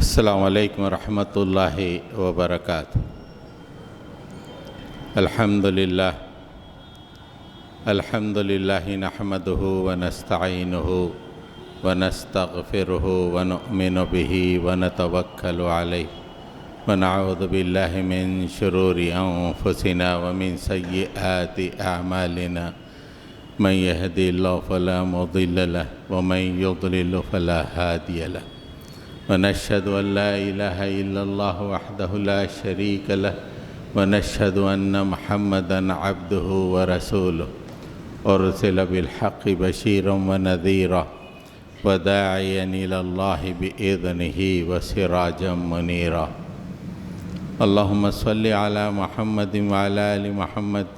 السلام علیکم ورحمۃ اللہ وبرکاتہ۔ الحمد للہ نحمده ونستعینه ونستغفره ونؤمن به ونتوکل علیہ ونعوذ باللہ من شرور انفسنا ومن سیئات اعمالنا من يهدي الله فلا مضل له ومن يضلل فلا هادي له ونشهد أن لا إله إلا الله وحده لا شريك له ونشهد أن محمدًا عبده ورسوله أرسل بالحق بشيرا ونذيرا وداعيا إلى الله بإذنه وسراجا منيرا اللهم صل على محمد وعلى آل محمد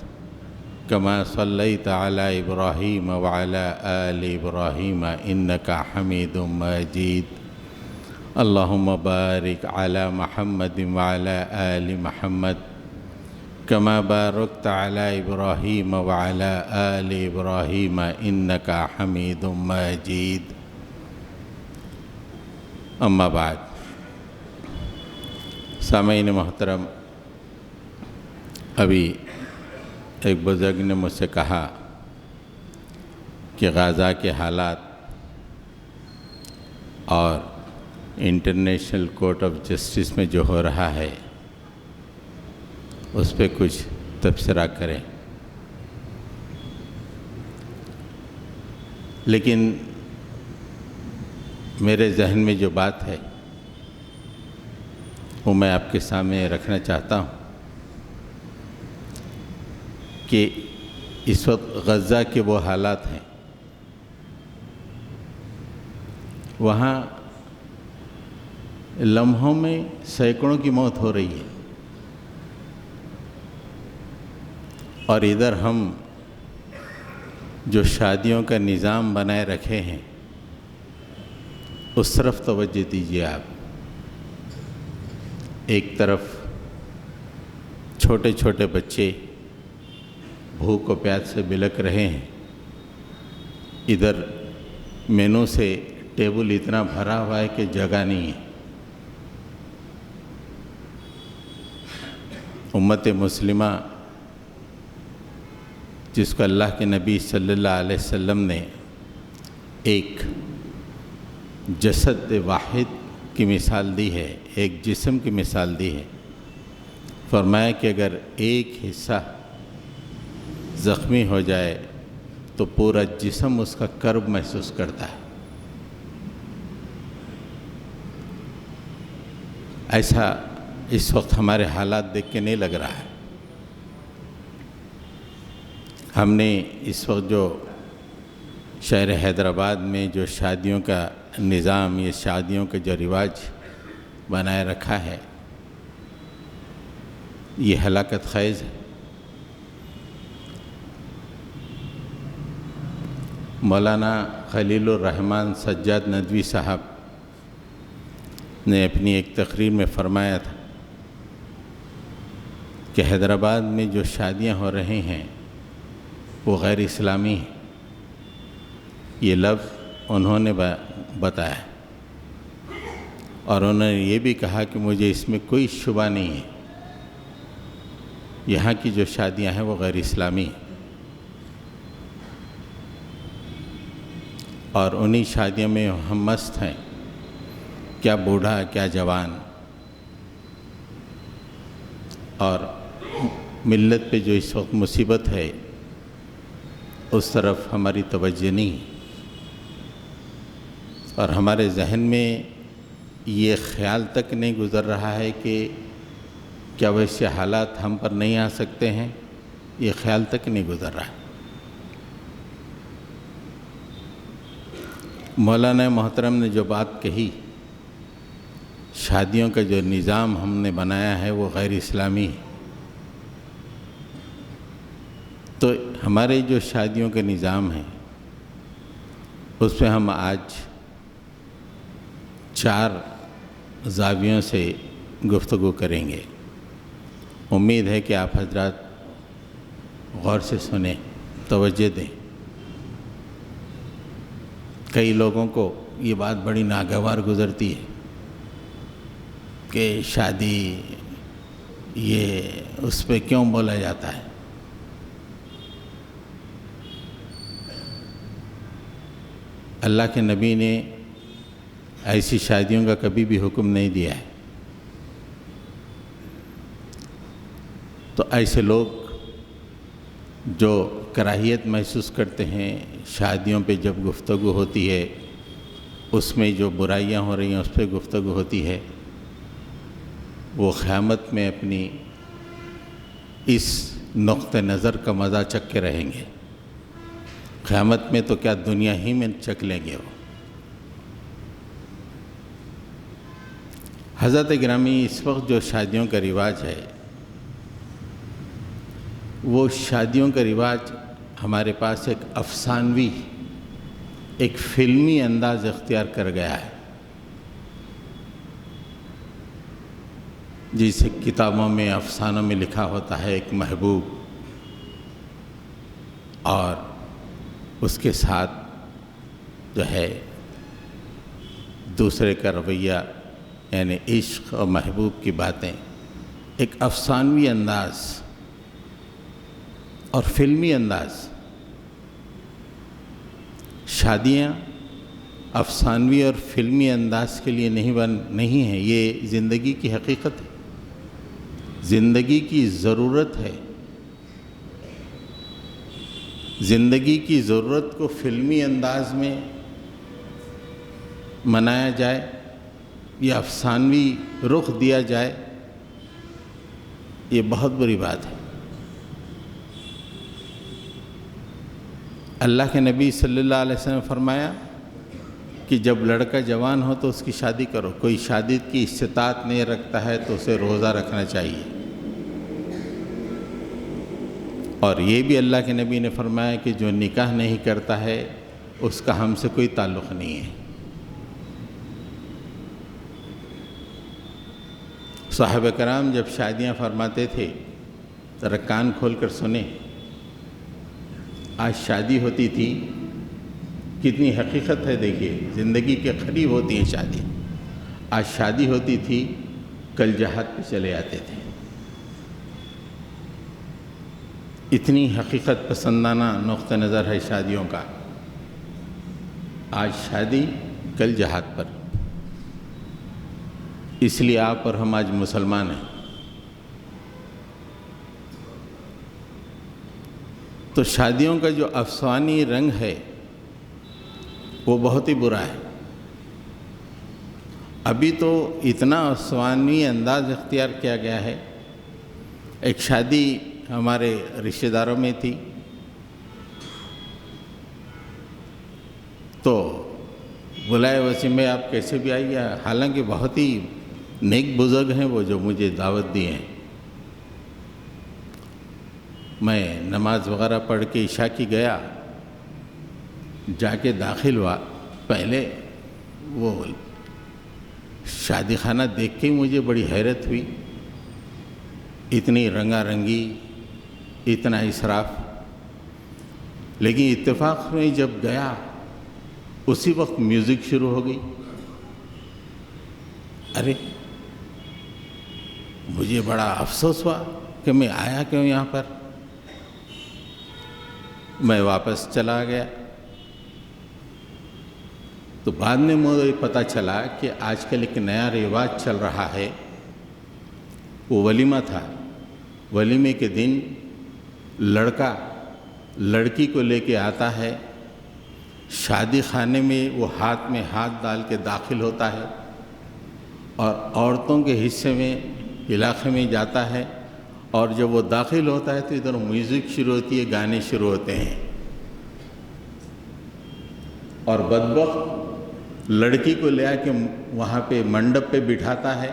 كما صليت على إبراهيم وعلى آل إبراهيم إنك حميد مجيد اللهم بارك على محمد وعلى آل محمد كما باركت على إبراهيم وعلى آل إبراهيم إنك حميد مجيد اما بعد۔ سامعین محترم، ابھی ایک بزرگ نے مجھ سے کہا کہ غزہ کے حالات اور انٹرنیشنل کورٹ آف جسٹس میں جو ہو رہا ہے اس پہ کچھ تبصرہ کریں، لیکن میرے ذہن میں جو بات ہے وہ میں آپ کے سامنے رکھنا چاہتا ہوں کہ اس وقت غزہ کے وہ حالات ہیں، وہاں لمحوں میں سینکڑوں کی موت ہو رہی ہے، اور ادھر ہم جو شادیوں کا نظام بنائے رکھے ہیں اس طرف توجہ دیجیے آپ۔ ایک طرف چھوٹے چھوٹے بچے بھوک و پیاس سے بلک رہے ہیں، ادھر مینو سے ٹیبل اتنا بھرا ہوا ہے کہ جگہ نہیں ہے۔ امت مسلمہ جس کو اللہ کے نبی صلی اللہ علیہ وسلم نے ایک جسد واحد کی مثال دی ہے، ایک جسم کی مثال دی ہے، فرمایا کہ اگر ایک حصہ زخمی ہو جائے تو پورا جسم اس کا کرب محسوس کرتا ہے۔ ایسا اس وقت ہمارے حالات دیکھ کے نہیں لگ رہا ہے۔ ہم نے اس وقت جو شہر حیدرآباد میں جو شادیوں کا نظام، یہ شادیوں کا جو رواج بنائے رکھا ہے، یہ ہلاکت خیز ہے۔ مولانا خلیل الرحمن سجاد ندوی صاحب نے اپنی ایک تقریر میں فرمایا تھا کہ حیدرآباد میں جو شادیاں ہو رہی ہیں وہ غیر اسلامی ہیں۔ یہ لفظ انہوں نے بتایا، اور انہوں نے یہ بھی کہا کہ مجھے اس میں کوئی شبہ نہیں ہے، یہاں کی جو شادیاں ہیں وہ غیر اسلامی ہیں، اور انہی شادیوں میں ہم مست ہیں، کیا بوڑھا کیا جوان، اور ملت پہ جو اس وقت مصیبت ہے اس طرف ہماری توجہ نہیں، اور ہمارے ذہن میں یہ خیال تک نہیں گزر رہا ہے کہ کیا ویسے حالات ہم پر نہیں آ سکتے ہیں، یہ خیال تک نہیں گزر رہا ہے۔ مولانا محترم نے جو بات کہی، شادیوں کا جو نظام ہم نے بنایا ہے وہ غیر اسلامی ہے، تو ہمارے جو شادیوں کے نظام ہیں اس پہ ہم آج 4 زاویوں سے گفتگو کریں گے۔ امید ہے کہ آپ حضرات غور سے سنیں، توجہ دیں۔ کئی لوگوں کو یہ بات بڑی ناگوار گزرتی ہے کہ شادی یہ اس پہ کیوں بولا جاتا ہے؟ اللہ کے نبی نے ایسی شادیوں کا کبھی بھی حکم نہیں دیا ہے. تو ایسے لوگ جو کراہیت محسوس کرتے ہیں شادیوں پہ جب گفتگو ہوتی ہے، اس میں جو برائیاں ہو رہی ہیں اس پہ گفتگو ہوتی ہے، وہ قیامت میں اپنی اس نقطہ نظر کا مزہ چکھ کے رہیں گے. قیامت میں تو کیا دنیا ہی میں چکھ لیں گے وہ. حضرت گرامی، اس وقت جو شادیوں کا رواج ہے، وہ شادیوں کا رواج ہمارے پاس ایک افسانوی، ایک فلمی انداز اختیار کر گیا ہے. جیسے کتابوں میں، افسانوں میں لکھا ہوتا ہے ایک محبوب اور اس کے ساتھ جو ہے دوسرے کا رویہ، یعنی عشق اور محبوب کی باتیں، ایک افسانوی انداز اور فلمی انداز. شادیاں افسانوی اور فلمی انداز کے لیے نہیں ہیں، یہ زندگی کی حقیقت ہے، زندگی کی ضرورت ہے. زندگی کی ضرورت کو فلمی انداز میں منایا جائے یا افسانوی رخ دیا جائے، یہ بہت بری بات ہے. اللہ کے نبی صلی اللہ علیہ وسلم نے فرمایا کہ جب لڑکا جوان ہو تو اس کی شادی کرو. کوئی شادی کی استطاعت نہیں رکھتا ہے تو اسے روزہ رکھنا چاہیے. اور یہ بھی اللہ کے نبی نے فرمایا کہ جو نکاح نہیں کرتا ہے اس کا ہم سے کوئی تعلق نہیں ہے. صحابہ کرام جب شادیاں فرماتے تھے، ذرا کان کھول کر سنیں. آج شادی ہوتی تھی، کتنی حقیقت ہے دیکھیے، زندگی کے قریب ہوتی ہیں شادی. آج شادی ہوتی تھی، کل جہاد پہ چلے آتے تھے. اتنی حقیقت پسندانہ نقطہ نظر ہے شادیوں کا. آج شادی، کل جہاد پر. اس لیے آپ اور ہم آج مسلمان ہیں. تو شادیوں کا جو افسانوی رنگ ہے وہ بہت ہی برا ہے. ابھی تو اتنا افسانوی انداز اختیار کیا گیا ہے. ایک شادی ہمارے رشتہ داروں میں تھی تو بلائے وسیم بھائی آپ کیسے بھی آئیے، حالانکہ بہت ہی نیک بزرگ ہیں وہ جو مجھے دعوت دیے ہیں. میں نماز وغیرہ پڑھ کے عشاء کی گیا، جا کے داخل ہوا. پہلے وہ شادی خانہ دیکھ کے مجھے بڑی حیرت ہوئی. اتنی رنگا رنگی، اتنا اسراف. لیکن اتفاق میں جب گیا اسی وقت میوزک شروع ہو گئی. ارے مجھے بڑا افسوس ہوا کہ میں آیا کیوں یہاں پر. میں واپس چلا گیا تو بعد میں مجھے پتہ چلا کہ آج کل ایک نیا رواج چل رہا ہے. وہ ولیمہ تھا. ولیمے کے دن لڑکا لڑکی کو لے کے آتا ہے، شادی خانے میں وہ ہاتھ میں ہاتھ ڈال کے داخل ہوتا ہے اور عورتوں کے حصے میں، علاقے میں جاتا ہے. اور جب وہ داخل ہوتا ہے تو ادھر میوزک شروع ہوتی ہے، گانے شروع ہوتے ہیں. اور بدبخت لڑکی کو لے آ کے وہاں پہ منڈپ پہ بٹھاتا ہے.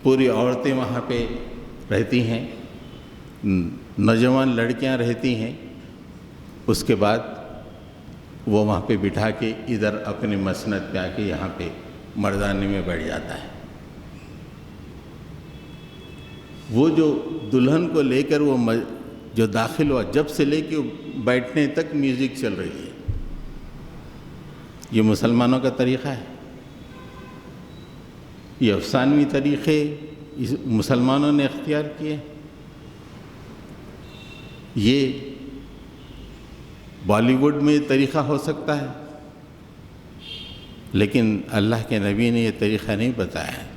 پوری عورتیں وہاں پہ رہتی ہیں، نوجوان لڑکیاں رہتی ہیں. اس کے بعد وہ وہاں پہ بٹھا کے ادھر اپنے مسند پہ آ کے یہاں پہ مردانے میں بیٹھ جاتا ہے. وہ جو دلہن کو لے کر وہ جو داخل ہوا، جب سے لے کے بیٹھنے تک میوزک چل رہی ہے. یہ مسلمانوں کا طریقہ ہے. یہ افسانوی طریقے مسلمانوں نے اختیار کیے، یہ بالی ووڈ میں طریقہ ہو سکتا ہے، لیکن اللہ کے نبی نے یہ طریقہ نہیں بتایا ہے۔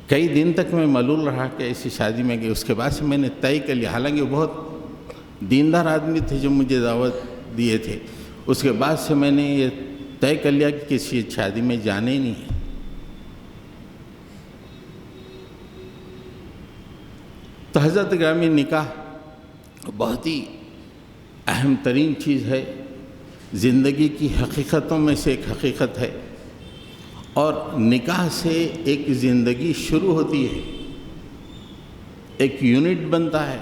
کئی دن تک میں ملول رہا کہ ایسی شادی میں گئی، اس کے بعد سے میں نے طے کر لیا، حالانکہ وہ بہت دیندار آدمی تھے جو مجھے دعوت دیے تھے، اس کے بعد سے میں نے یہ طے کر لیا کہ کسی شادی میں جانے ہی نہیں ہے۔ تو حضرت گرامی، نکاح بہت ہی اہم ترین چیز ہے، زندگی کی حقیقتوں میں سے ایک حقیقت ہے، اور نکاح سے ایک زندگی شروع ہوتی ہے، ایک یونٹ بنتا ہے،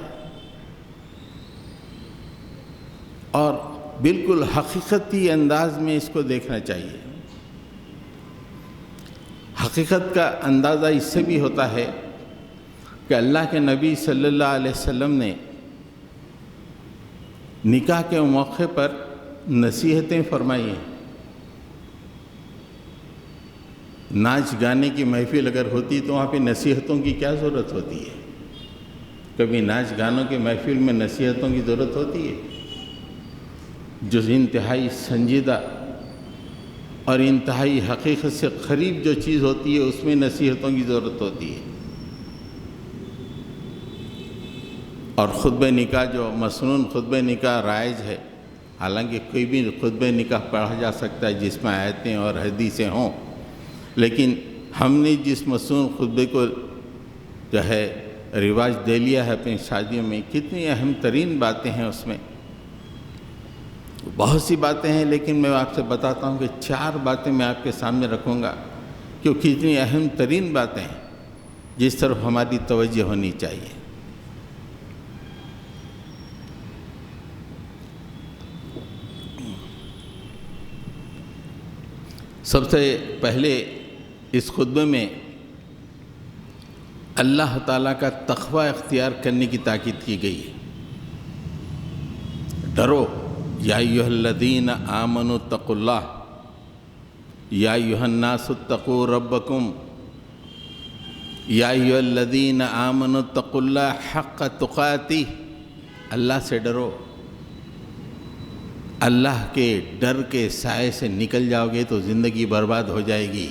اور بالکل حقیقتی انداز میں اس کو دیکھنا چاہیے۔ حقیقت کا اندازہ اس سے بھی ہوتا ہے کہ اللہ کے نبی صلی اللہ علیہ وسلم نے نکاح کے موقع پر نصیحتیں فرمائی ہیں۔ ناچ گانے کی محفل اگر ہوتی تو وہاں پہ نصیحتوں کی کیا ضرورت ہوتی ہے؟ کبھی ناچ گانوں کی محفل میں نصیحتوں کی ضرورت ہوتی ہے؟ جو انتہائی سنجیدہ اور انتہائی حقیقت سے قریب جو چیز ہوتی ہے اس میں نصیحتوں کی ضرورت ہوتی ہے۔ اور خطبہ نکاح جو مسنون خطبہ نکاح رائج ہے، حالانکہ کوئی بھی خطبہ نکاح پڑھا جا سکتا ہے جس میں آیتیں اور حدیثیں ہوں، لیکن ہم نے جس مسنون خطبے کو جو ہے رواج دے لیا ہے اپنی شادیوں میں، کتنی اہم ترین باتیں ہیں اس میں۔ بہت سی باتیں ہیں، لیکن میں آپ سے بتاتا ہوں کہ 4 باتیں میں آپ کے سامنے رکھوں گا کہ وہ کتنی اہم ترین باتیں ہیں جس طرف ہماری توجہ ہونی چاہیے۔ سب سے پہلے اس خطبے میں اللہ تعالیٰ کا تقوی اختیار کرنے کی تاکید کی گئی ہے۔ ڈرو، یا ایھا الذین آمنوا اتقوا اللہ، یا ایھا الناس اتقوا ربکم، یا ایھا الذین آمنوا اتقوا اللہ حق تقاتہ، اللہ سے ڈرو۔ اللہ کے ڈر کے سائے سے نکل جاؤ گے تو زندگی برباد ہو جائے گی۔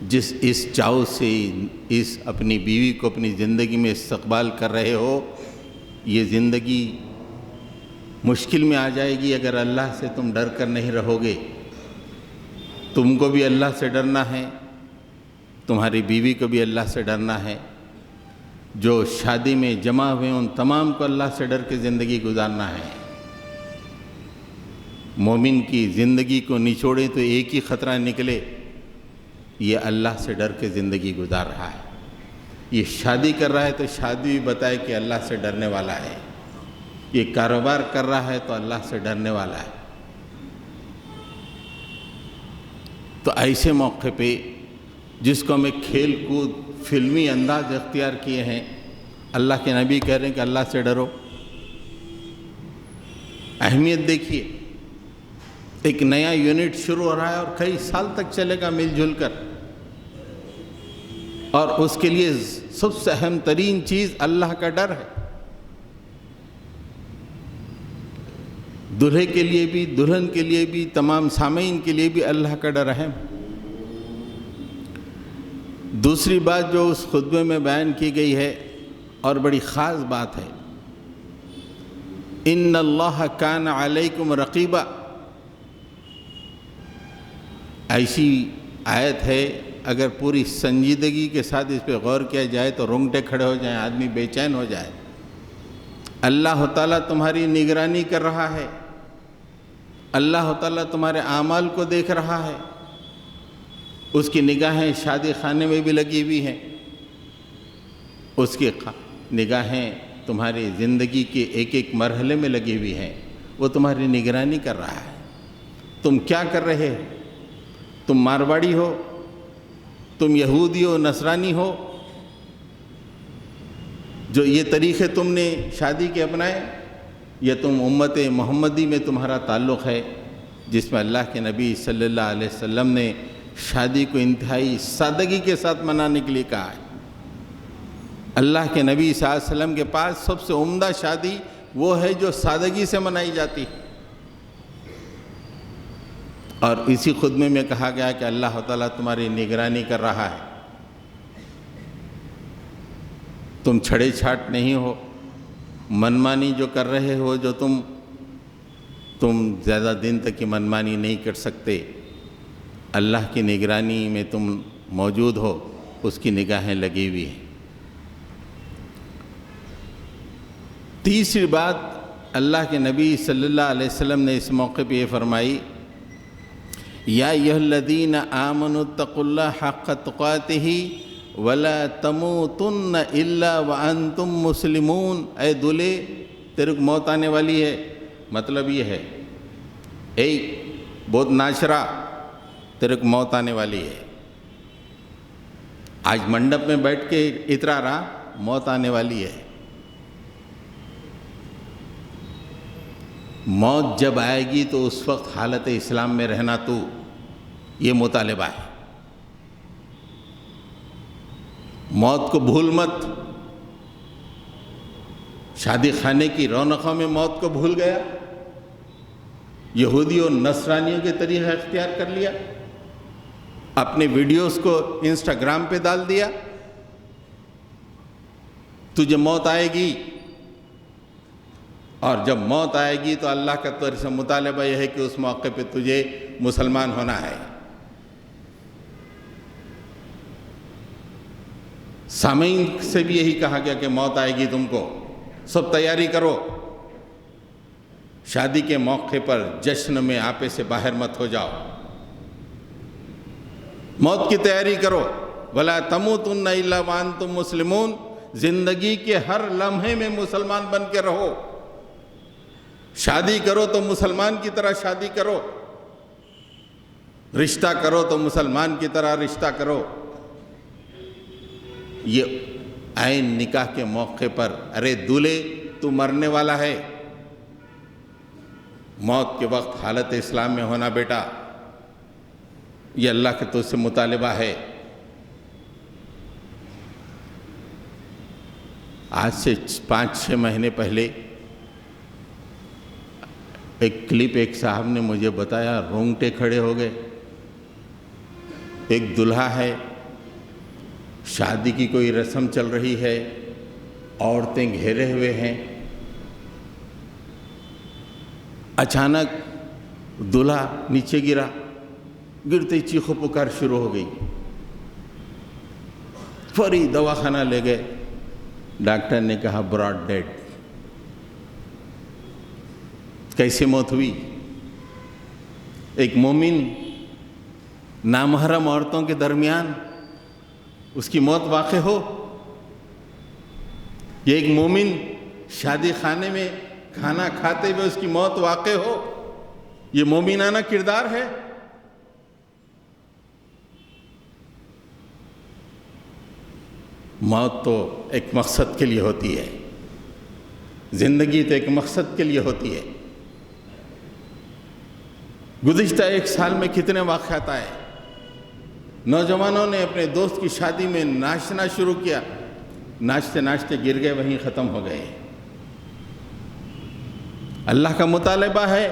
جس اس چاؤ سے اس اپنی بیوی کو اپنی زندگی میں استقبال کر رہے ہو، یہ زندگی مشکل میں آ جائے گی اگر اللہ سے تم ڈر کر نہیں رہو گے۔ تم کو بھی اللہ سے ڈرنا ہے، تمہاری بیوی کو بھی اللہ سے ڈرنا ہے، جو شادی میں جمع ہوئے ان تمام کو اللہ سے ڈر کے زندگی گزارنا ہے۔ مومن کی زندگی کو نچوڑیں تو ایک ہی خطرہ نکلے، یہ اللہ سے ڈر کے زندگی گزار رہا ہے۔ یہ شادی کر رہا ہے تو شادی بھی بتائے کہ اللہ سے ڈرنے والا ہے۔ یہ کاروبار کر رہا ہے تو اللہ سے ڈرنے والا ہے۔ تو ایسے موقع پہ جس کو ہمیں کھیل کود فلمی انداز اختیار کیے ہیں، اللہ کے نبی کہہ رہے ہیں کہ اللہ سے ڈرو۔ اہمیت دیکھیے، ایک نیا یونٹ شروع ہو رہا ہے اور کئی سال تک چلے گا مل جل کر، اور اس کے لیے سب سے اہم ترین چیز اللہ کا ڈر ہے۔ دلہے کے لیے بھی، دلہن کے لیے بھی، تمام سامعین کے لیے بھی اللہ کا ڈر اہم۔ دوسری بات جو اس خطبے میں بیان کی گئی ہے اور بڑی خاص بات ہے، ان اللہ کان علیکم رقیبا۔ ایسی آیت ہے، اگر پوری سنجیدگی کے ساتھ اس پہ غور کیا جائے تو رونگٹے کھڑے ہو جائیں، آدمی بے چین ہو جائے۔ اللہ تعالیٰ تمہاری نگرانی کر رہا ہے، اللہ تعالیٰ تمہارے اعمال کو دیکھ رہا ہے، اس کی نگاہیں شادی خانے میں بھی لگی ہوئی ہیں، اس کی نگاہیں تمہاری زندگی کے ایک ایک مرحلے میں لگی ہوئی ہیں، وہ تمہاری نگرانی کر رہا ہے۔ تم کیا کر رہے ہو؟ تم مارواڑی ہو، تم یہودی ہو، نصرانی ہو، جو یہ طریقے تم نے شادی کے اپنائے، یا تم امت محمدی میں تمہارا تعلق ہے، جس میں اللہ کے نبی صلی اللہ علیہ وسلم نے شادی کو انتہائی سادگی کے ساتھ منانے کے لیے کہا ہے۔ اللہ کے نبی صلی اللہ علیہ وسلم کے پاس سب سے عمدہ شادی وہ ہے جو سادگی سے منائی جاتی ہے، اور اسی خطبے میں کہا گیا کہ اللہ تعالیٰ تمہاری نگرانی کر رہا ہے، تم چھڑے چھاٹ نہیں ہو، منمانی جو کر رہے ہو، جو تم زیادہ دن تک کی منمانی نہیں کر سکتے، اللہ کی نگرانی میں تم موجود ہو، اس کی نگاہیں لگی ہوئی ہیں۔ تیسری بات اللہ کے نبی صلی اللہ علیہ وسلم نے اس موقع پہ یہ فرمائی، یا ایھا الذین آمنوا اتقوا اللہ حق تقاتہ ولا تموتن الا وانتم مسلمون۔ اے دلہے، تیرے کو موت آنے والی ہے، مطلب یہ ہے اے بہت ناشرا، تیرے کو موت آنے والی ہے۔ آج منڈپ میں بیٹھ کے اترا رہا، موت آنے والی ہے۔ موت جب آئے گی تو اس وقت حالت اسلام میں رہنا، تو یہ مطالبہ ہے۔ موت کو بھول مت۔ شادی خانے کی رونقوں میں موت کو بھول گیا، یہودیوں اور نصرانیوں کے طریقہ اختیار کر لیا، اپنے ویڈیوز کو انسٹاگرام پہ ڈال دیا۔ تجھے موت آئے گی، اور جب موت آئے گی تو اللہ کا طرف سے مطالبہ یہ ہے کہ اس موقع پہ تجھے مسلمان ہونا ہے۔ سامعین سے بھی یہی کہا گیا کہ موت آئے گی تم کو، سب تیاری کرو۔ شادی کے موقع پر جشن میں آپے سے باہر مت ہو جاؤ، موت کی تیاری کرو۔ وَلَا تَمُوتُنَّ إِلَّا وَأَنْتُمْ مُسْلِمُونَ۔ زندگی کے ہر لمحے میں مسلمان بن کے رہو۔ شادی کرو تو مسلمان کی طرح شادی کرو، رشتہ کرو تو مسلمان کی طرح رشتہ کرو۔ یہ عین نکاح کے موقع پر، ارے دولہے تو مرنے والا ہے، موت کے وقت حالت اسلام میں ہونا بیٹا، یہ اللہ کے تو سے مطالبہ ہے۔ آج سے 5-6 مہینے پہلے ایک کلپ ایک صاحب نے مجھے بتایا، رونگٹے کھڑے ہو گئے۔ ایک دلہا ہے، شادی کی کوئی رسم چل رہی ہے، عورتیں گھیرے ہوئے ہیں، اچانک دلہا نیچے گرا، گرتے چیخو پکار شروع ہو گئی، فوری دواخانہ لے گئے، ڈاکٹر نے کہا براڈ ڈیڈ۔ کیسے موت ہوئی؟ ایک مومن نامحرم عورتوں کے درمیان اس کی موت واقع ہو، یہ ایک مومن شادی خانے میں کھانا کھاتے ہوئے اس کی موت واقع ہو، یہ مومنانہ کردار ہے۔ موت تو ایک مقصد کے لیے ہوتی ہے، زندگی تو ایک مقصد کے لیے ہوتی ہے۔ گزشتہ 1 سال میں کتنے واقعات آئے، نوجوانوں نے اپنے دوست کی شادی میں ناچنا شروع کیا، ناچتے ناچتے گر گئے، وہیں ختم ہو گئے۔ اللہ کا مطالبہ ہے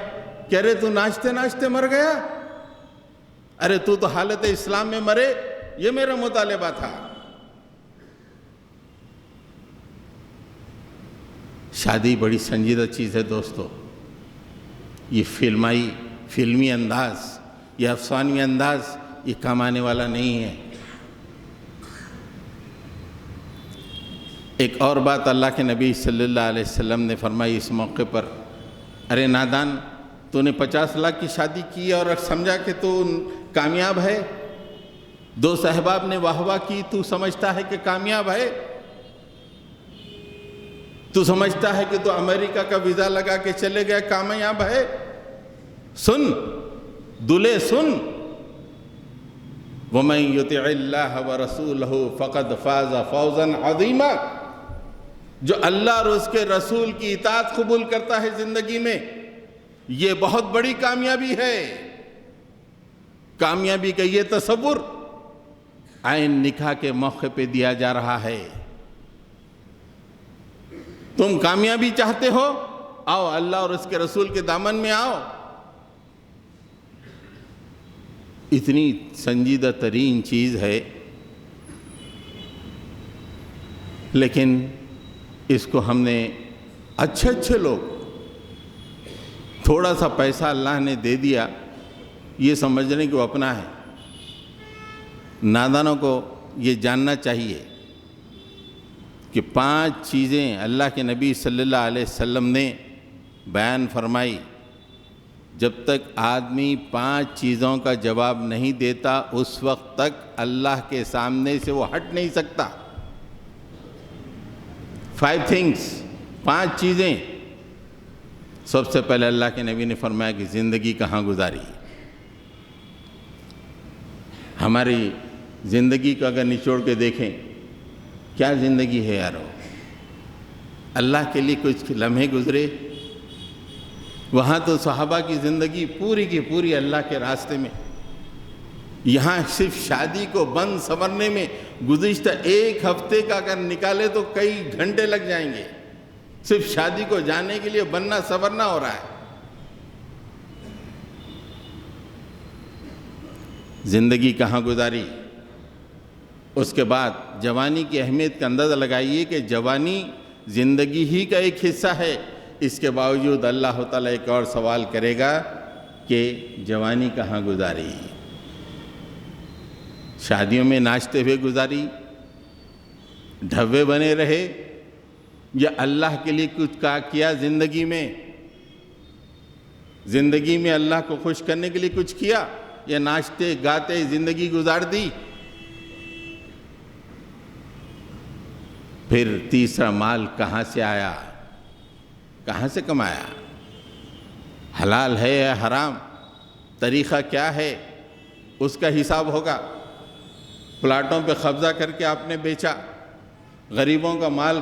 کہ ارے تو ناچتے ناچتے مر گیا، ارے تو حالت اسلام میں مرے، یہ میرا مطالبہ تھا۔ شادی بڑی سنجیدہ چیز ہے دوستو، یہ فلمی انداز، یہ افسانوی انداز یہ کام آنے والا نہیں ہے۔ ایک اور بات اللہ کے نبی صلی اللہ علیہ وسلم نے فرمائی اس موقع پر، ارے نادان، تو نے 50 لاکھ کی شادی کی اور سمجھا کہ تو کامیاب ہے، 2 صحباب نے واہ واہ کی، تو سمجھتا ہے کہ کامیاب ہے، تو سمجھتا ہے کہ تو امریکہ کا ویزا لگا کے چلے گئے، کامیاب ہے۔ سن دلے سن، وَمَن يُطِعِ اللَّهَ وَرَسُولَهُ فَقَدْ فَازَ فَوْزًا عَظِيمًا۔ جو اللہ اور اس کے رسول کی اطاعت قبول کرتا ہے زندگی میں، یہ بہت بڑی کامیابی ہے. کامیابی کا یہ تصور عین نکاح کے موقع پہ دیا جا رہا ہے. تم کامیابی چاہتے ہو؟ آؤ اللہ اور اس کے رسول کے دامن میں آؤ. اتنی سنجیدہ ترین چیز ہے، لیکن اس کو ہم نے اچھے لوگ تھوڑا سا پیسہ اللہ نے دے دیا یہ سمجھنے کہ وہ اپنا ہے. نادانوں کو یہ جاننا چاہیے کہ 5 چیزیں اللہ کے نبی صلی اللہ علیہ وسلم نے بیان فرمائی. جب تک آدمی 5 چیزوں کا جواب نہیں دیتا اس وقت تک اللہ کے سامنے سے وہ ہٹ نہیں سکتا. 5 things، 5 چیزیں. سب سے پہلے اللہ کے نبی نے فرمایا کہ زندگی کہاں گزاری. ہماری زندگی کو اگر نچوڑ کے دیکھیں، کیا زندگی ہے یارو؟ اللہ کے لیے کچھ لمحے گزرے؟ وہاں تو صحابہ کی زندگی پوری کی پوری اللہ کے راستے میں. یہاں صرف شادی کو بند سنورنے میں گزشتہ 1 ہفتے کا اگر نکالے تو کئی گھنٹے لگ جائیں گے. صرف شادی کو جانے کے لیے بننا سنورنا ہو رہا ہے. زندگی کہاں گزاری؟ اس کے بعد جوانی کی اہمیت کا اندازہ لگائیے کہ جوانی زندگی ہی کا ایک حصہ ہے. اس کے باوجود اللہ تعالیٰ ایک اور سوال کرے گا کہ جوانی کہاں گزاری؟ شادیوں میں ناچتے ہوئے گزاری، ڈھوے بنے رہے، یا اللہ کے لیے کچھ کیا زندگی میں؟ زندگی میں اللہ کو خوش کرنے کے لیے کچھ کیا، یا ناچتے گاتے زندگی گزار دی؟ پھر تیسرا، مال کہاں سے آیا، کہاں سے کمایا؟ حلال ہے یا حرام؟ طریقہ کیا ہے؟ اس کا حساب ہوگا. پلاٹوں پہ قبضہ کر کے آپ نے بیچا، غریبوں کا مال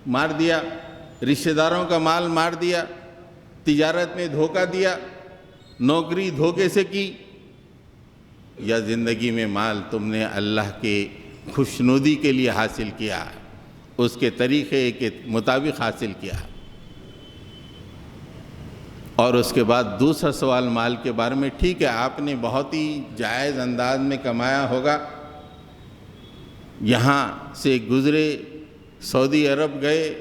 مار دیا، رشتہ داروں کا مال مار دیا، تجارت میں دھوکہ دیا، نوکری دھوکے سے کی، یا زندگی میں مال تم نے اللہ کے خوشنودی کے لیے حاصل کیا، اس کے طریقے کے مطابق حاصل کیا؟ اور اس کے بعد دوسرا سوال مال کے بارے میں. ٹھیک ہے، آپ نے بہت ہی جائز انداز میں کمایا ہوگا، یہاں سے گزرے، سعودی عرب گئے،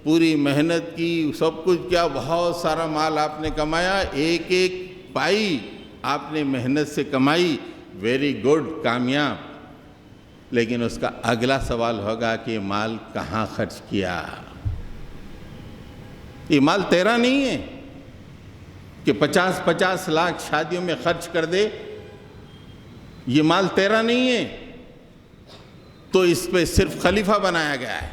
پوری محنت کی، سب کچھ کیا، بہت سارا مال آپ نے کمایا، ایک پائی آپ نے محنت سے کمائی، ویری گڈ، کامیاب. لیکن اس کا اگلا سوال ہوگا کہ مال کہاں خرچ کیا؟ یہ مال تیرا نہیں ہے کہ 50 لاکھ شادیوں میں خرچ کر دے. یہ مال تیرا نہیں ہے، تو اس پہ صرف خلیفہ بنایا گیا ہے.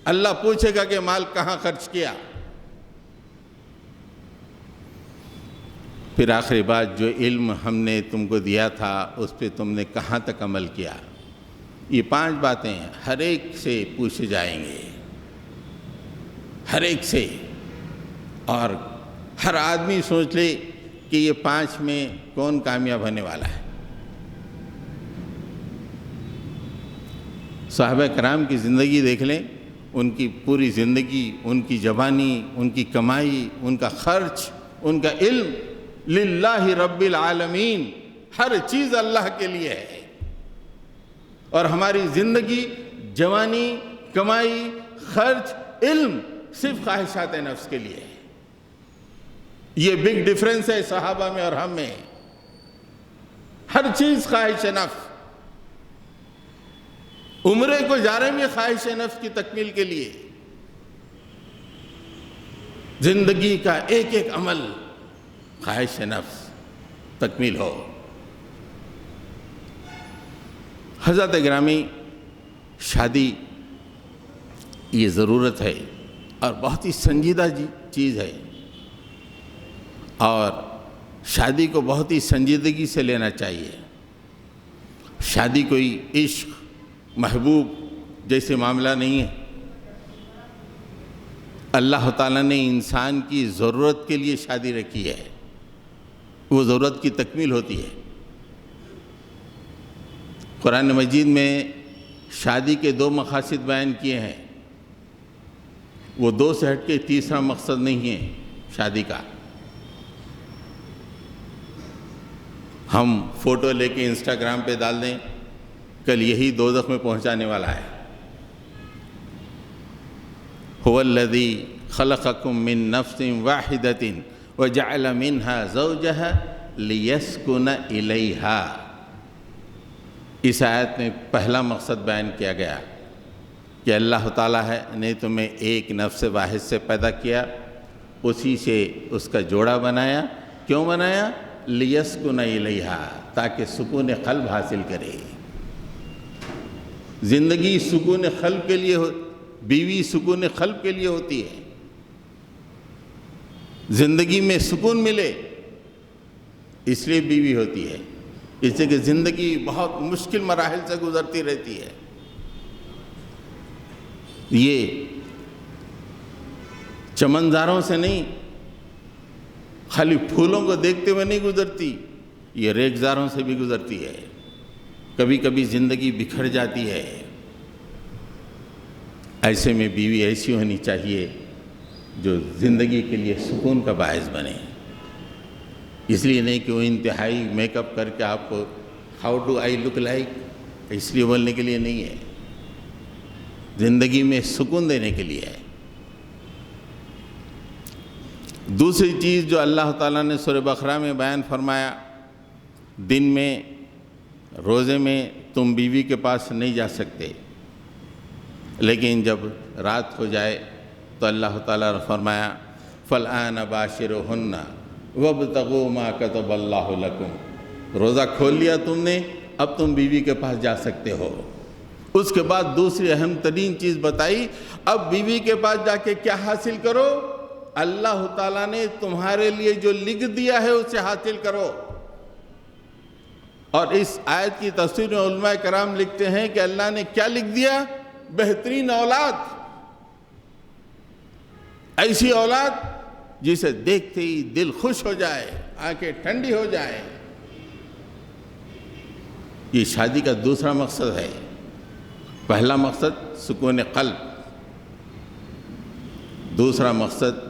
اللہ پوچھے گا کہ مال کہاں خرچ کیا. پھر آخری بات، جو علم ہم نے تم کو دیا تھا اس پہ تم نے کہاں تک عمل کیا؟ یہ 5 باتیں ہر ایک سے پوچھے جائیں گے، ہر ایک سے. اور ہر آدمی سوچ لے کہ یہ 5 میں کون کامیاب ہونے والا ہے. صحابہ کرام کی زندگی دیکھ لیں، ان کی پوری زندگی، ان کی جوانی، ان کی کمائی، ان کا خرچ، ان کا علم، للہ رب العالمین، ہر چیز اللہ کے لیے ہے. اور ہماری زندگی، جوانی، کمائی، خرچ، علم صرف خواہشات نفس کے لیے ہے. یہ بگ ڈیفرنس ہے صحابہ میں اور ہم میں. ہر چیز خواہش نفس. عمرے کو جا رہے ہیں خواہش نفس کی تکمیل کے لیے. زندگی کا ایک عمل خواہش نفس تکمیل ہو. حضرت گرامی، شادی یہ ضرورت ہے اور بہت ہی سنجیدہ چیز ہے، اور شادی کو بہت ہی سنجیدگی سے لینا چاہیے. شادی کوئی عشق محبوب جیسے معاملہ نہیں ہے. اللہ تعالیٰ نے انسان کی ضرورت کے لیے شادی رکھی ہے، وہ ضرورت کی تکمیل ہوتی ہے۔ قرآن مجید میں شادی کے 2 مقاصد بیان کیے ہیں، وہ 2 سے ہٹ کے تیسرا مقصد نہیں ہے شادی کا۔ ہم فوٹو لے کے انسٹاگرام پہ ڈال دیں، کل یہی دوزخ میں پہنچانے والا ہے۔ هو الذی خلقکم من نفس واحدۃ وجعل منها زوجها لیسکن الیہا۔ اس آیت میں پہلا مقصد بیان کیا گیا کہ اللہ تعالیٰ نے تمہیں ایک نفس واحد سے پیدا کیا، اسی سے اس کا جوڑا بنایا۔ کیوں بنایا؟ لیسکن الیہا، تاکہ سکون قلب حاصل کرے۔ زندگی سکون قلب کے لیے بیوی سکون قلب کے لیے ہوتی ہے، زندگی میں سکون ملے اس لیے بیوی ہوتی ہے، اس لیے کہ زندگی بہت مشکل مراحل سے گزرتی رہتی ہے۔ یہ چمنزاروں سے نہیں، خالی پھولوں کو دیکھتے ہوئے نہیں گزرتی، یہ ریگزاروں سے بھی گزرتی ہے۔ کبھی کبھی زندگی بکھر جاتی ہے، ایسے میں بیوی ایسی ہونی چاہیے جو زندگی کے لیے سکون کا باعث بنے۔ اس لیے نہیں کہ وہ انتہائی میک اپ کر کے آپ کو how do I look like, اس لیے بولنے کے لیے نہیں ہے، زندگی میں سکون دینے کے لیے ہے۔ دوسری چیز جو اللہ تعالیٰ نے سورہ بقرہ میں بیان فرمایا، دن میں روزے میں تم بیوی کے پاس نہیں جا سکتے، لیکن جب رات ہو جائے تو اللہ تعالیٰ نے فرمایا فَالْآنَ بَاشِرُوهُنَّ وَابْتَغُوا مَا كَتَبَ اللَّهُ لَكُمْ۔ روزہ کھول لیا تم نے، اب تم بیوی کے پاس جا سکتے ہو۔ اس کے بعد دوسری اہم ترین چیز بتائی، اب بیوی کے پاس جا کے کیا حاصل کرو؟ اللہ تعالیٰ نے تمہارے لیے جو لکھ دیا ہے اسے حاصل کرو۔ اور اس آیت کی تفسیر میں علماء کرام لکھتے ہیں کہ اللہ نے کیا لکھ دیا؟ بہترین اولاد، ایسی اولاد جسے دیکھتے ہی دل خوش ہو جائے، آنکھیں ٹھنڈی ہو جائے۔ یہ شادی کا دوسرا مقصد ہے۔ پہلا مقصد سکون قلب، دوسرا مقصد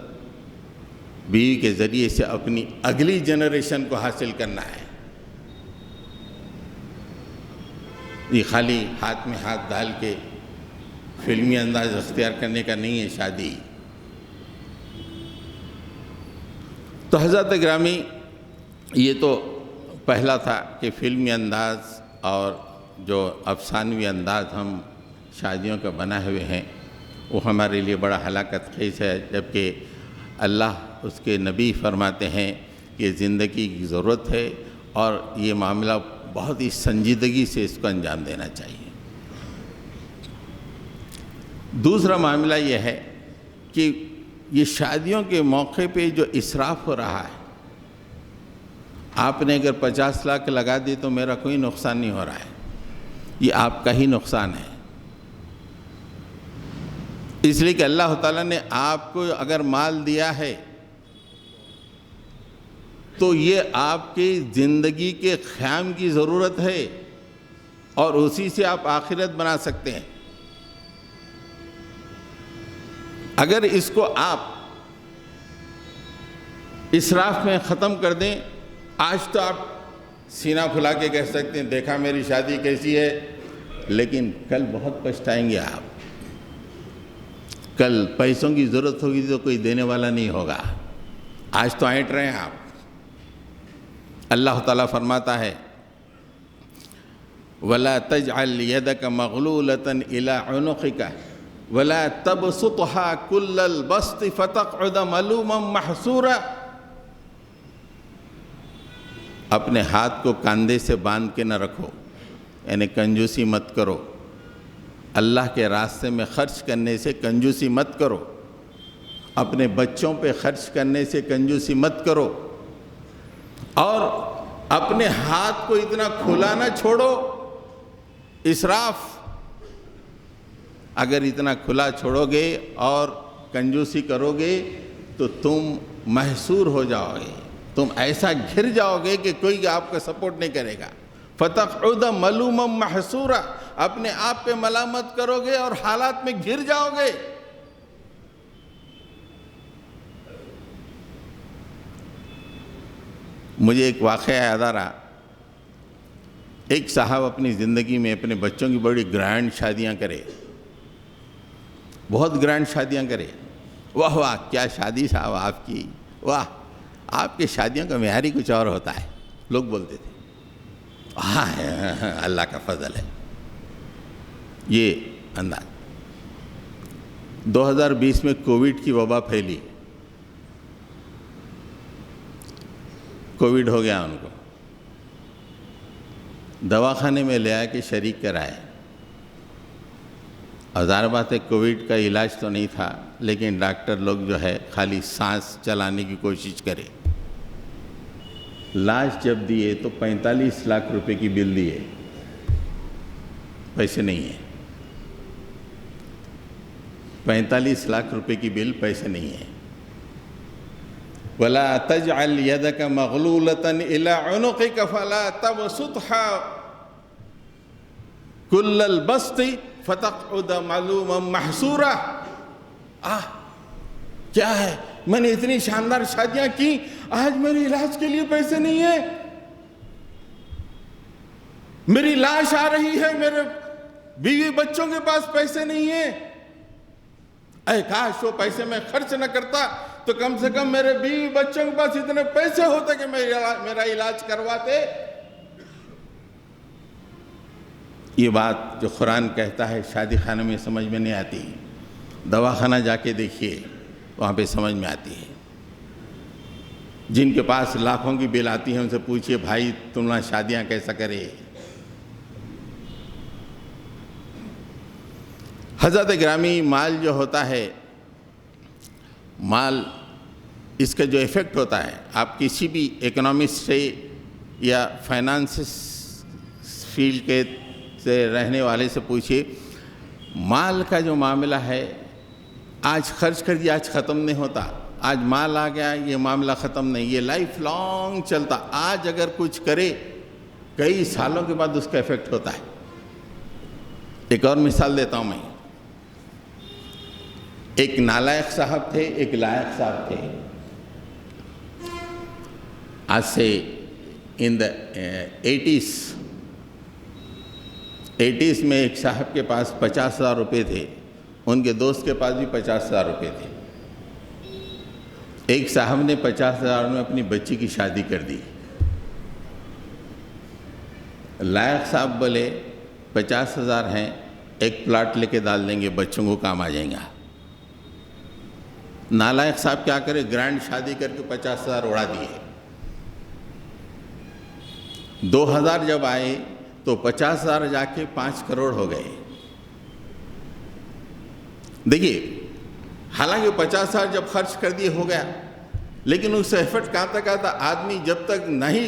بیوی کے ذریعے سے اپنی اگلی جنریشن کو حاصل کرنا ہے۔ یہ خالی ہاتھ میں ہاتھ ڈال کے فلمی انداز اختیار کرنے کا نہیں ہے شادی۔ تو حضرت گرامی، یہ تو پہلا تھا کہ فلمی انداز اور جو افسانوی انداز ہم شادیوں کا بنائے ہوئے ہیں وہ ہمارے لیے بڑا ہلاکت خیز ہے، جبکہ اللہ اس کے نبی فرماتے ہیں کہ زندگی کی ضرورت ہے اور یہ معاملہ بہت ہی سنجیدگی سے اس کو انجام دینا چاہیے۔ دوسرا معاملہ یہ ہے کہ یہ شادیوں کے موقع پہ جو اسراف ہو رہا ہے، آپ نے اگر 50 لاکھ لگا دی تو میرا کوئی نقصان نہیں ہو رہا ہے، یہ آپ کا ہی نقصان ہے۔ اس لیے کہ اللہ تعالیٰ نے آپ کو اگر مال دیا ہے تو یہ آپ کی زندگی کے قیام کی ضرورت ہے اور اسی سے آپ آخرت بنا سکتے ہیں۔ اگر اس کو آپ اسراف میں ختم کر دیں، آج تو آپ سینہ پھلا کے کہہ سکتے ہیں دیکھا میری شادی کیسی ہے، لیکن کل بہت پچھتائیں گے آپ۔ کل پیسوں کی ضرورت ہوگی تو کوئی دینے والا نہیں ہوگا، آج تو اینٹ رہے ہیں آپ۔ اللہ تعالیٰ فرماتا ہے وَلَا تَجْعَلْ يَدَكَ مَغْلُولَةً إِلَىٰ عُنُقِكَ وَلَا تَبْسُطْهَا كُلَّ الْبَسْطِ فَتَقْعُدَ مَلُومًا مَحْسُورًا۔ اپنے ہاتھ کو کاندھے سے باندھ کے نہ رکھو، یعنی کنجوسی مت کرو۔ اللہ کے راستے میں خرچ کرنے سے کنجوسی مت کرو، اپنے بچوں پہ خرچ کرنے سے کنجوسی مت کرو، اور اپنے ہاتھ کو اتنا کھلا نہ چھوڑو۔ اسراف، اگر اتنا کھلا چھوڑو گے اور کنجوسی کرو گے تو تم محصور ہو جاؤ گے، تم ایسا گھر جاؤ گے کہ کوئی آپ کا سپورٹ نہیں کرے گا۔ فَتَقْعُدَ مَلُومًا مَحْسُورًا، اپنے آپ پہ ملامت کرو گے اور حالات میں گر جاؤ گے۔ مجھے ایک واقعہ یاد آ رہا، ایک صاحب اپنی زندگی میں اپنے بچوں کی بڑی گرینڈ شادیاں کرے، بہت گرینڈ شادیاں کرے۔ واہ واہ کیا شادی صاحب آپ کی، واہ آپ کی شادیوں کا معیار ہی کچھ اور ہوتا ہے، لوگ بولتے تھے۔ ہاں اللہ کا فضل ہے، یہ انداز۔ 2020 میں کووڈ کی وبا پھیلی، کووڈ ہو گیا ان کو، دواخانے میں لے آ کے شریک کرائے۔ ظاہر بات ہے کووڈ کا علاج تو نہیں تھا، لیکن ڈاکٹر لوگ جو ہے خالی سانس چلانے کی کوشش کرے۔ لاش جب دیے تو 45 لاکھ روپے کی بل دیے، پیسے نہیں ہیں، 45 لاکھ روپے کی بل، پیسے نہیں ہیں۔ وَلَا تَجْعَلْ يَدَكَ مَغْلُولَةً إِلَىٰ عُنُقِكَ فَلَا تَبْسُطْهَا كُلَّ الْبَسْطِ فَتَقْعُدَ مَلُومًا مَحْسُورًا۔ کیا ہے، میں نے اتنی شاندار شادیاں کی، آج میرے علاج کے لیے پیسے نہیں ہیں، میری لاش آ رہی ہے، میرے بیوی بچوں کے پاس پیسے نہیں ہیں۔ اے کاش وہ پیسے میں خرچ نہ کرتا تو کم سے کم میرے بیوی بچوں کے پاس اتنے پیسے ہوتے کہ میرا علاج کرواتے۔ یہ بات جو قرآن کہتا ہے شادی خانے میں سمجھ میں نہیں آتی، دواخانہ جا کے دیکھیے وہاں پہ سمجھ میں آتی ہے۔ جن کے پاس لاکھوں کی بل آتی ہے ان سے پوچھئے بھائی تم نے شادیاں کیسا کرے۔ حضرت گرامی، مال جو ہوتا ہے، مال اس کا جو ایفیکٹ ہوتا ہے، آپ کسی بھی اکنامسٹ سے یا فائنانس فیلڈ کے سے رہنے والے سے پوچھئے، مال کا جو معاملہ ہے آج خرچ کر دیا آج ختم نہیں ہوتا، آج مال آ گیا یہ معاملہ ختم نہیں، یہ لائف لانگ چلتا۔ آج اگر کچھ کرے کئی سالوں کے بعد اس کا ایفیکٹ ہوتا ہے۔ ایک اور مثال دیتا ہوں میں، ایک نالائق صاحب تھے، ایک لائق صاحب تھے۔ آج سے ان دا 80s میں ایک صاحب کے پاس 50,000 روپے تھے، ان کے دوست کے پاس بھی 50,000 روپے تھے۔ ایک صاحب نے 50,000 میں اپنی بچی کی شادی کر دی۔ لائق صاحب بولے 50,000 ہیں، ایک پلاٹ لے کے ڈال دیں گے، بچوں کو کام آ جائیں گا۔ نالائق صاحب کیا کرے، گرینڈ شادی کر کے 50,000 اڑا دیے۔ 2000 جب آئے تو 50,000 جا کے 5 کروڑ ہو گئے۔ دیکھیے، حالانکہ 50,000 جب خرچ کر دیے ہو گیا، لیکن اس سے ایفیکٹ کہاں تک آتا، آدمی جب تک نہیں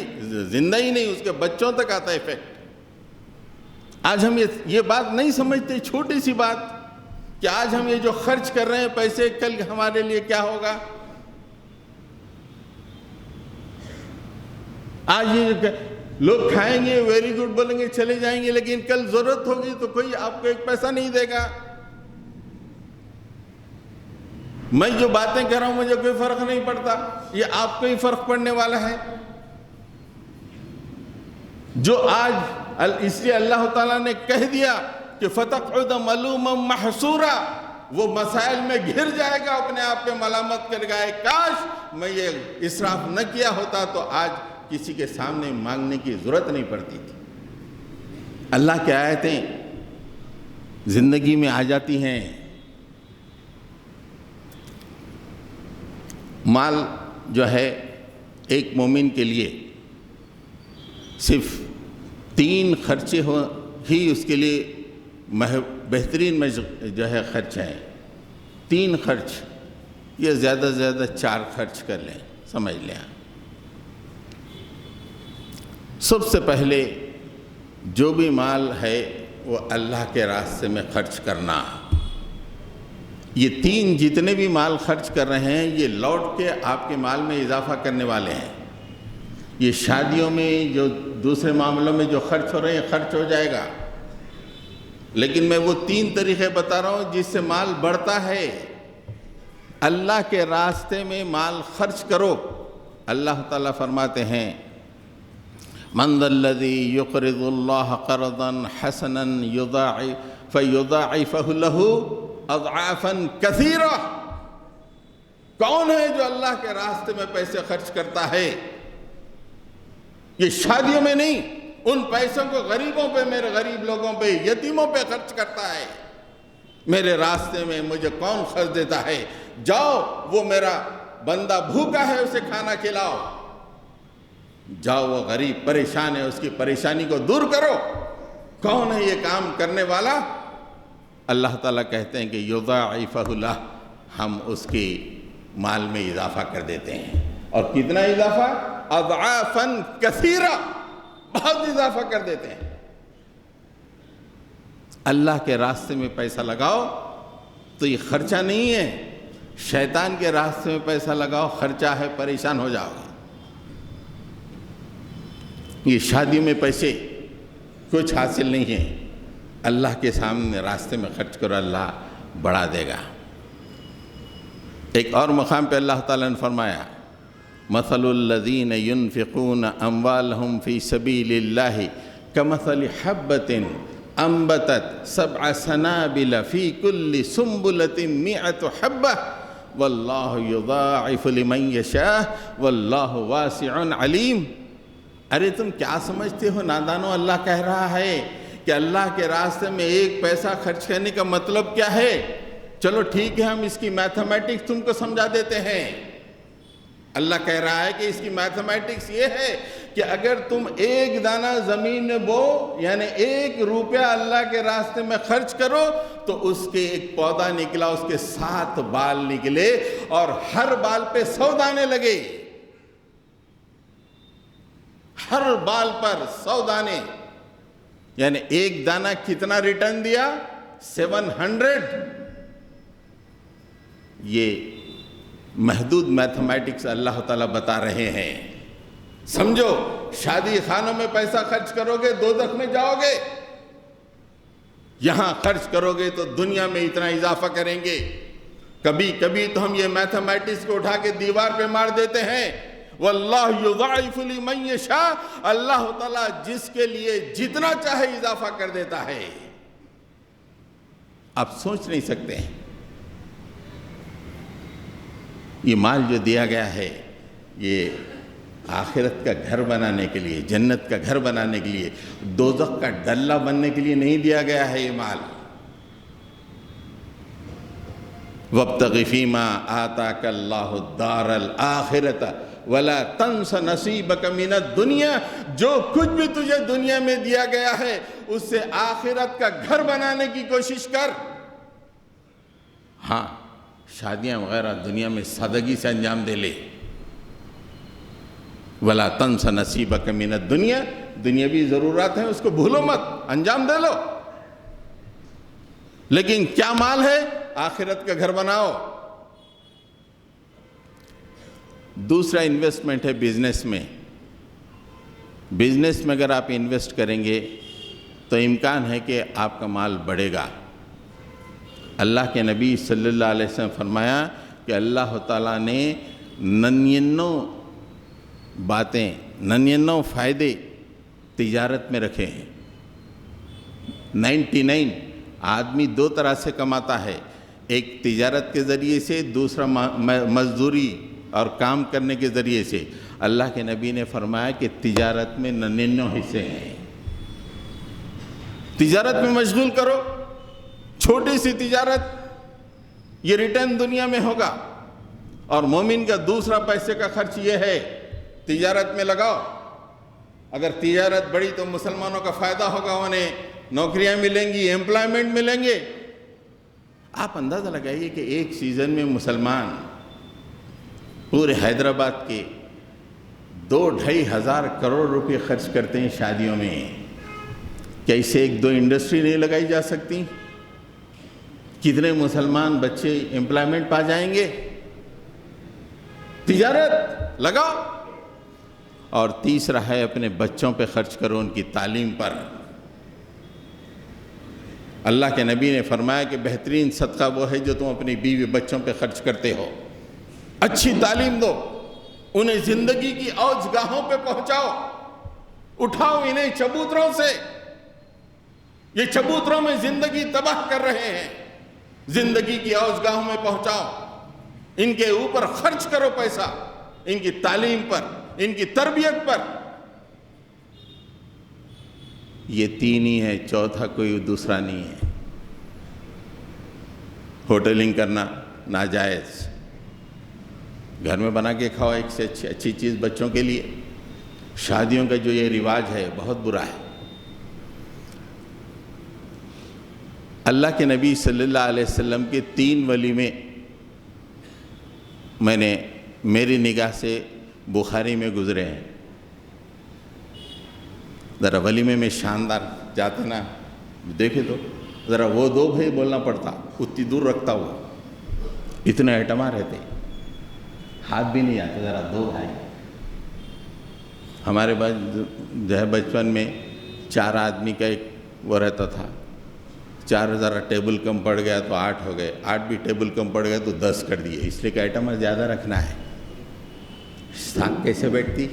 زندہ ہی نہیں اس کے بچوں تک آتا ایفیکٹ۔ آج ہم یہ بات نہیں سمجھتے، چھوٹی سی بات، کہ آج ہم یہ جو خرچ کر رہے ہیں پیسے، کل ہمارے لیے کیا ہوگا۔ آج یہ لوگ کھائیں گے، ویری گڈ بولیں گے، چلے جائیں گے، لیکن کل ضرورت ہوگی تو کوئی آپ کو ایک پیسہ نہیں دے گا۔ میں جو باتیں کر رہا ہوں مجھے کوئی فرق نہیں پڑتا، یہ آپ کو ہی فرق پڑنے والا ہے۔ جو آج اس لیے اللہ تعالیٰ نے کہہ دیا کہ فَتَقْعُدَ مَلُومًا مَحْسُورًا، وہ مسائل میں گھر جائے گا، اپنے آپ پہ ملامت کرے گا، کاش میں یہ اسراف نہ کیا ہوتا تو آج کسی کے سامنے مانگنے کی ضرورت نہیں پڑتی تھی۔ اللہ کی آیتیں زندگی میں آ جاتی ہیں۔ مال جو ہے ایک مومن کے لیے صرف 3 خرچے ہی اس کے لیے بہترین جو ہے خرچ ہے۔ 3 خرچ، یہ زیادہ سے زیادہ 4 خرچ کر لیں، سمجھ لیں۔ سب سے پہلے جو بھی مال ہے وہ اللہ کے راستے میں خرچ کرنا، یہ تین جتنے بھی مال خرچ کر رہے ہیں یہ لوٹ کے آپ کے مال میں اضافہ کرنے والے ہیں. یہ شادیوں میں جو دوسرے معاملوں میں جو خرچ ہو رہے ہیں خرچ ہو جائے گا، لیکن میں وہ تین طریقے بتا رہا ہوں جس سے مال بڑھتا ہے. اللہ کے راستے میں مال خرچ کرو. اللہ تعالیٰ فرماتے ہیں من ذا الذی یقرض اللہ قرضا حسنا فیضاعفہ لہ اضعافا کثیرہ. کون ہے جو اللہ کے راستے میں پیسے خرچ کرتا ہے؟ یہ شادیوں میں نہیں، ان پیسوں کو غریبوں پہ، میرے غریب لوگوں پہ، یتیموں پہ خرچ کرتا ہے. میرے راستے میں مجھے کون خرچ دیتا ہے؟ جاؤ، وہ میرا بندہ بھوکا ہے اسے کھانا کھلاؤ. جاؤ، وہ غریب پریشان ہے اس کی پریشانی کو دور کرو. کون ہے یہ کام کرنے والا؟ اللہ تعالیٰ کہتے ہیں کہ یضاعفہ لہ، ہم اس کی مال میں اضافہ کر دیتے ہیں. اور کتنا اضافہ؟ اضعافا کثیرہ، بہت اضافہ کر دیتے ہیں. اللہ کے راستے میں پیسہ لگاؤ تو یہ خرچہ نہیں ہے. شیطان کے راستے میں پیسہ لگاؤ، خرچہ ہے، پریشان ہو جاؤ گے. یہ شادی میں پیسے کچھ حاصل نہیں ہے. اللہ کے سامنے راستے میں خرچ کرو، اللہ بڑھا دے گا. ایک اور مقام پہ اللہ تعالیٰ نے فرمایا مثل الذین ينفقون اموالهم فی سبیل اللہ کمثل حبۃ انبتت 7 سنابل فی کل سنبلۃ 100 حبۃ واللہ یضاعف لمن یشاء واللہ واسع علیم. ارے تم کیا سمجھتے ہو نادانو؟ اللہ کہہ رہا ہے کہ اللہ کے راستے میں ایک پیسہ خرچ کرنے کا مطلب کیا ہے. چلو ٹھیک ہے، ہم اس کی میتھمیٹکس تم کو سمجھا دیتے ہیں. اللہ کہہ رہا ہے کہ اس کی میتھمیٹکس یہ ہے کہ اگر تم ایک دانہ زمین میں بو، یعنی 1 روپیہ اللہ کے راستے میں خرچ کرو، تو اس کے ایک پودا نکلا، اس کے 7 بال نکلے اور ہر بال پہ 100 دانے لگے. ہر بال پر 100 دانے، یعنی ایک دانہ کتنا ریٹرن دیا؟ 700. یہ محدود میتھمیٹکس اللہ تعالیٰ بتا رہے ہیں. سمجھو، شادی خانوں میں پیسہ خرچ کرو گے دوزخ میں جاؤ گے. یہاں خرچ کرو گے تو دنیا میں اتنا اضافہ کریں گے. کبھی کبھی تو ہم یہ میتھمیٹکس کو اٹھا کے دیوار پہ مار دیتے ہیں. واللہ یضاعف لمن یشاء، اللہ تعالیٰ جس کے لیے جتنا چاہے اضافہ کر دیتا ہے. آپ سوچ نہیں سکتے ہیں یہ مال جو دیا گیا ہے یہ آخرت کا گھر بنانے کے لیے، جنت کا گھر بنانے کے لیے، دوزخ کا ڈلہ بننے کے لیے نہیں دیا گیا ہے. یہ مال وَابْتَغِ فِيمَا آتَاكَ اللَّهُ الدَّارَ الْآخِرَةَ وَلَا تَنْسَ نَصِيبَكَ مِنَ الدُّنْيَا. جو کچھ بھی تجھے دنیا میں دیا گیا ہے اس سے آخرت کا گھر بنانے کی کوشش کر. ہاں، شادیاں وغیرہ دنیا میں سادگی سے انجام دے لے. وَلَا تَنْسَ نَصِيبَكَ مِنَ الدُّنْيَا، دنیاوی ضرورات ہیں اس کو بھولو مت، انجام دے لو. لیکن کیا مال ہے؟ آخرت کا گھر بناؤ. دوسرا انویسٹمنٹ ہے بزنس میں. بزنس میں اگر آپ انویسٹ کریں گے تو امکان ہے کہ آپ کا مال بڑھے گا. اللہ کے نبی صلی اللہ علیہ وسلم فرمایا کہ اللہ تعالیٰ نے 99 باتیں، 99 فائدے تجارت میں رکھے ہیں. 99. آدمی 2 طرح سے کماتا ہے، ایک تجارت کے ذریعے سے، دوسرا مزدوری اور کام کرنے کے ذریعے سے. اللہ کے نبی نے فرمایا کہ تجارت میں 99 حصے ہیں. تجارت میں مشغول کرو، چھوٹی سی تجارت، یہ ریٹرن دنیا میں ہوگا. اور مومن کا دوسرا پیسے کا خرچ یہ ہے، تجارت میں لگاؤ. اگر تجارت بڑی تو مسلمانوں کا فائدہ ہوگا، انہیں نوکریاں ملیں گی، ایمپلائمنٹ ملیں گے. آپ اندازہ لگائیے کہ ایک سیزن میں مسلمان پورے حیدرآباد کے 2-2.5 ہزار کروڑ روپے خرچ کرتے ہیں شادیوں میں. کیا اسے 1-2 انڈسٹری نہیں لگائی جا سکتی؟ کتنے مسلمان بچے امپلائمنٹ پا جائیں گے؟ تجارت لگاؤ. اور تیسرا ہے اپنے بچوں پہ خرچ کرو، ان کی تعلیم پر. اللہ کے نبی نے فرمایا کہ بہترین صدقہ وہ ہے جو تم اپنی بیوی بچوں پہ خرچ کرتے ہو. اچھی تعلیم دو، انہیں زندگی کی اوج گاہوں پہ پہنچاؤ، اٹھاؤ انہیں چبوتروں سے. یہ چبوتروں میں زندگی تباہ کر رہے ہیں، زندگی کی اوج گاہوں میں پہنچاؤ. ان کے اوپر خرچ کرو پیسہ، ان کی تعلیم پر، ان کی تربیت پر. یہ تین ہی ہے، چوتھا کوئی دوسرا نہیں ہے. ہوٹلنگ کرنا ناجائز، گھر میں بنا کے کھاؤ ایک سے اچھی چیز بچوں کے لیے. شادیوں کا جو یہ رواج ہے بہت برا ہے. اللہ کے نبی صلی اللہ علیہ وسلم کے 3 ولیمے میں نے میری نگاہ سے بخاری میں گزرے ہیں. ذرا ولیمے میں شاندار جاتے نا، دیکھے تو ذرا وہ 2 بھائی بولنا پڑتا، اتنی دور رکھتا ہوا، اتنے آئٹماں رہتے، ہاتھ بھی نہیں آتے. ذرا 2 بھائی. ہمارے پاس جو ہے بچپن میں 4 آدمی کا ایک وہ رہتا تھا. 4 ذرا ٹیبل کم پڑ گیا تو 8 ہو گئے، 8 بھی ٹیبل کم پڑ گیا تو 10 کر دیے، اس لیے کہ آئٹم زیادہ رکھنا ہے. ساکھ کیسے بیٹھتی؟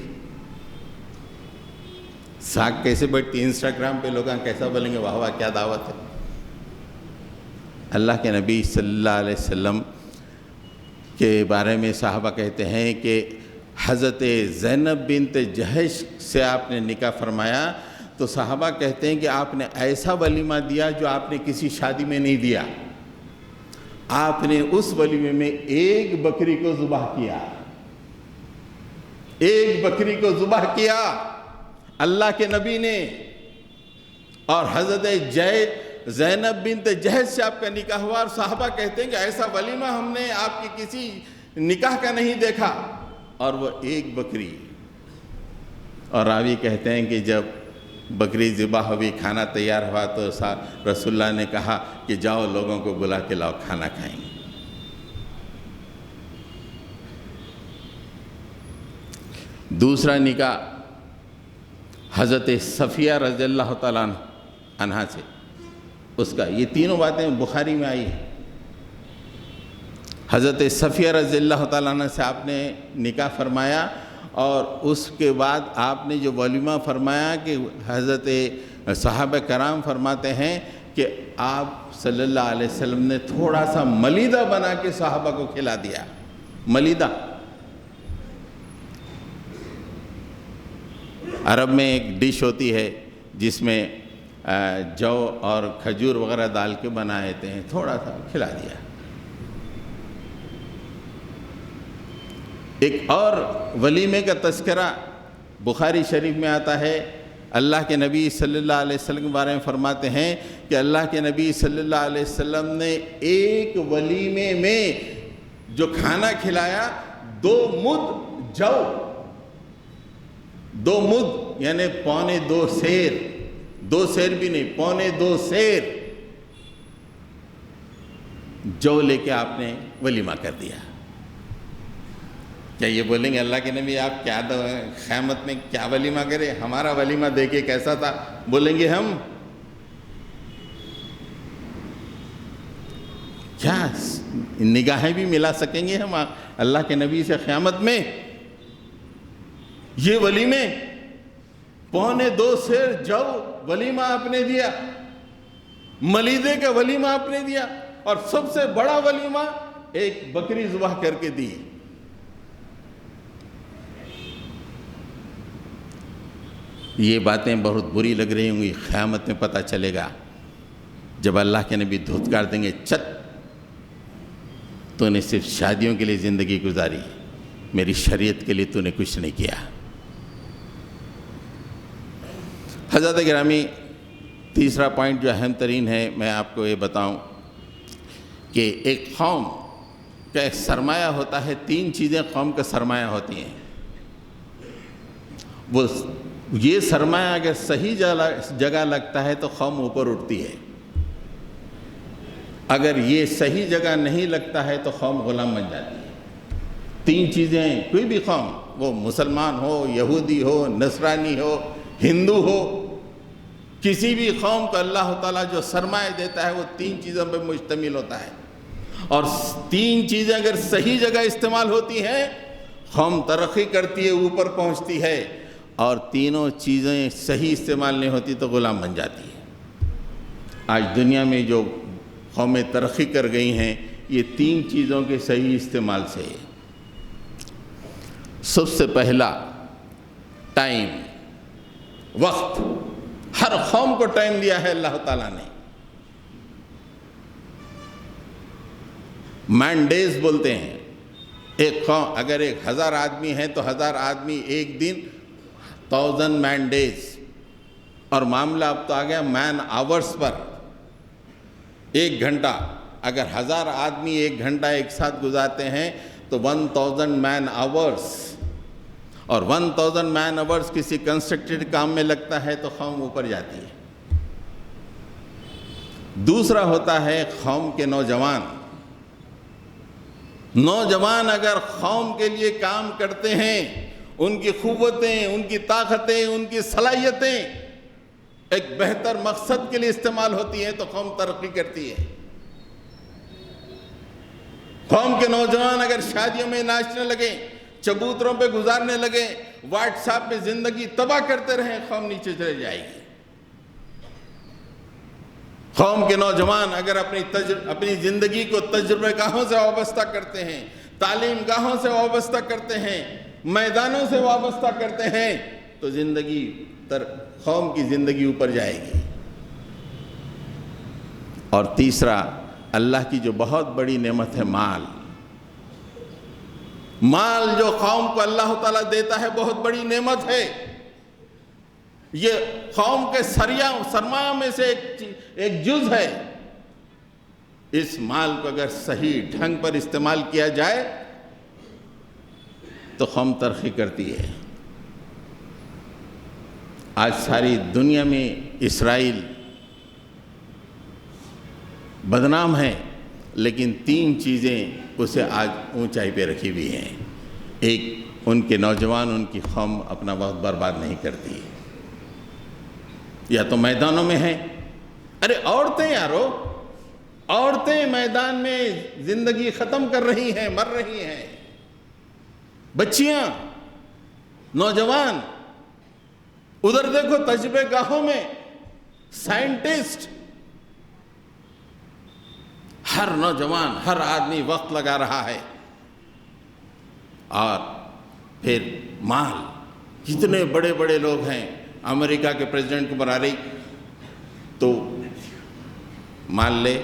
ساکھ کیسے بیٹھتی؟ انسٹاگرام پہ لوگ کیسا بولیں گے، واہ واہ کیا دعوت ہے. اللہ کے نبی صلی اللہ علیہ وسلم کے بارے میں صحابہ کہتے ہیں کہ حضرت زینب بنت جہش سے آپ نے نکاح فرمایا تو صحابہ کہتے ہیں کہ آپ نے ایسا ولیمہ دیا جو آپ نے کسی شادی میں نہیں دیا. آپ نے اس ولیمے میں 1 بکری کو ذبح کیا، 1 بکری کو ذبح کیا اللہ کے نبی نے. اور حضرت زینب بنت جہش سے آپ کا نکاح ہوا، اور صحابہ کہتے ہیں کہ ایسا ولیمہ ہم نے آپ کی کسی نکاح کا نہیں دیکھا، اور وہ 1 بکری. اور راوی کہتے ہیں کہ جب بکری ذبح ہوئی، کھانا تیار ہوا تو رسول اللہ نے کہا کہ جاؤ لوگوں کو بلا کے لاؤ، کھانا کھائیں گے. دوسرا نکاح حضرت صفیہ رضی اللہ تعالیٰ عنہا سے، اس کا یہ تینوں باتیں بخاری میں آئی ہیں. حضرت صفیہ رضی اللہ تعالیٰ عنہ سے آپ نے نکاح فرمایا، اور اس کے بعد آپ نے جو ولیمہ فرمایا کہ حضرت صحابہ کرام فرماتے ہیں کہ آپ صلی اللہ علیہ وسلم نے تھوڑا سا ملیدہ بنا کے صحابہ کو کھلا دیا. ملیدہ عرب میں ایک ڈش ہوتی ہے جس میں جو اور کھجور وغیرہ ڈال کے بنائے تھے، تھوڑا سا کھلا دیا. ایک اور ولیمے کا تذکرہ بخاری شریف میں آتا ہے. اللہ کے نبی صلی اللہ علیہ وسلم کے بارے میں فرماتے ہیں کہ اللہ کے نبی صلی اللہ علیہ وسلم نے ایک ولیمے میں جو کھانا کھلایا 2 مد جو، 2 مد یعنی 2.25 سیر، 2 سیر بھی نہیں، 2.25 سیر جو لے کے آپ نے ولیمہ کر دیا. کیا یہ بولیں گے اللہ کے نبی آپ کیا قیامت میں کیا ولیمہ کرے، ہمارا ولیمہ دیکھے کیسا تھا، بولیں گے ہم؟ کیا نگاہیں بھی ملا سکیں گے ہم اللہ کے نبی سے قیامت میں؟ یہ ولیمے 2.25 سیر جو ولیمہ آپ نے دیا، ملیدے کا ولیمہ آپ نے دیا، اور سب سے بڑا ولیمہ 1 بکری ذبح کر کے دی. یہ باتیں بہت بری لگ رہی ہوں گی، قیامت میں پتہ چلے گا جب اللہ کے نبی دھتکار دیں گے، چت تو نے صرف شادیوں کے لیے زندگی گزاری، میری شریعت کے لیے تو نے کچھ نہیں کیا. حضرت گرامی، تیسرا پوائنٹ جو اہم ترین ہے میں آپ کو یہ بتاؤں کہ ایک قوم کا ایک سرمایہ ہوتا ہے. 3 چیزیں قوم کا سرمایہ ہوتی ہیں. وہ یہ سرمایہ اگر صحیح جگہ لگتا ہے تو قوم اوپر اٹھتی ہے. اگر یہ صحیح جگہ نہیں لگتا ہے تو قوم غلام بن جاتی ہے۔ 3 چیزیں کوئی بھی قوم، وہ مسلمان ہو، یہودی ہو، نصرانی ہو، ہندو ہو، کسی بھی قوم کو اللہ تعالیٰ جو سرمایہ دیتا ہے وہ 3 چیزوں پہ مشتمل ہوتا ہے، اور 3 چیزیں اگر صحیح جگہ استعمال ہوتی ہیں قوم ترقی کرتی ہے، اوپر پہنچتی ہے، اور تینوں چیزیں صحیح استعمال نہیں ہوتی تو غلام بن جاتی ہے۔ آج دنیا میں جو قومیں ترقی کر گئی ہیں یہ 3 چیزوں کے صحیح استعمال سے ہے۔ سب سے پہلا ٹائم، وقت۔ ہر قوم کو ٹائم دیا ہے اللہ تعالیٰ نے، مین ڈیز بولتے ہیں۔ ایک قوم اگر 1000 آدمی ہیں تو 1000 آدمی ایک دن 1000 مین ڈیز، اور معاملہ اب تو آ گیا مین آورس پر۔ 1 گھنٹہ، اگر 1000 آدمی 1 گھنٹہ ایک ساتھ گزارتے ہیں تو 1000 مین آورس، اور 1000 مین آورس کسی کنسٹرکٹڈ کام میں لگتا ہے تو قوم اوپر جاتی ہے۔ دوسرا ہوتا ہے قوم کے نوجوان۔ نوجوان اگر قوم کے لیے کام کرتے ہیں، ان کی قوتیں، ان کی طاقتیں، ان کی صلاحیتیں ایک بہتر مقصد کے لیے استعمال ہوتی ہیں تو قوم ترقی کرتی ہے۔ قوم کے نوجوان اگر شادیوں میں ناچنے لگیں، چبوتروں پہ گزارنے لگیں، واٹس ایپ پہ زندگی تباہ کرتے رہیں، قوم نیچے چلے جائے گی۔ قوم کے نوجوان اگر اپنی زندگی کو تجربہ گاہوں سے وابستہ کرتے ہیں، تعلیم گاہوں سے وابستہ کرتے ہیں، میدانوں سے وابستہ کرتے ہیں تو قوم کی زندگی اوپر جائے گی۔ اور تیسرا، اللہ کی جو بہت بڑی نعمت ہے مال۔ مال جو قوم کو اللہ تعالیٰ دیتا ہے بہت بڑی نعمت ہے۔ یہ قوم کے سرمایہ میں سے ایک جز ہے۔ اس مال کو اگر صحیح ڈھنگ پر استعمال کیا جائے تو قوم ترقی کرتی ہے۔ آج ساری دنیا میں اسرائیل بدنام ہے، لیکن 3 چیزیں اسے آج اونچائی پہ رکھی ہوئی ہیں۔ ایک، ان کے نوجوان، ان کی قوم اپنا وقت برباد نہیں کرتی، یا تو میدانوں میں ہیں۔ ارے عورتیں یارو، عورتیں میدان میں زندگی ختم کر رہی ہیں، مر رہی ہیں۔ بچیاں، نوجوان، ادھر دیکھو تجربے گاہوں میں سائنٹسٹ، ہر نوجوان، ہر آدمی وقت لگا رہا ہے۔ اور پھر مال، جتنے بڑے بڑے لوگ ہیں، امریکہ کے پریزیڈنٹ کو بنا رہی تو مان لے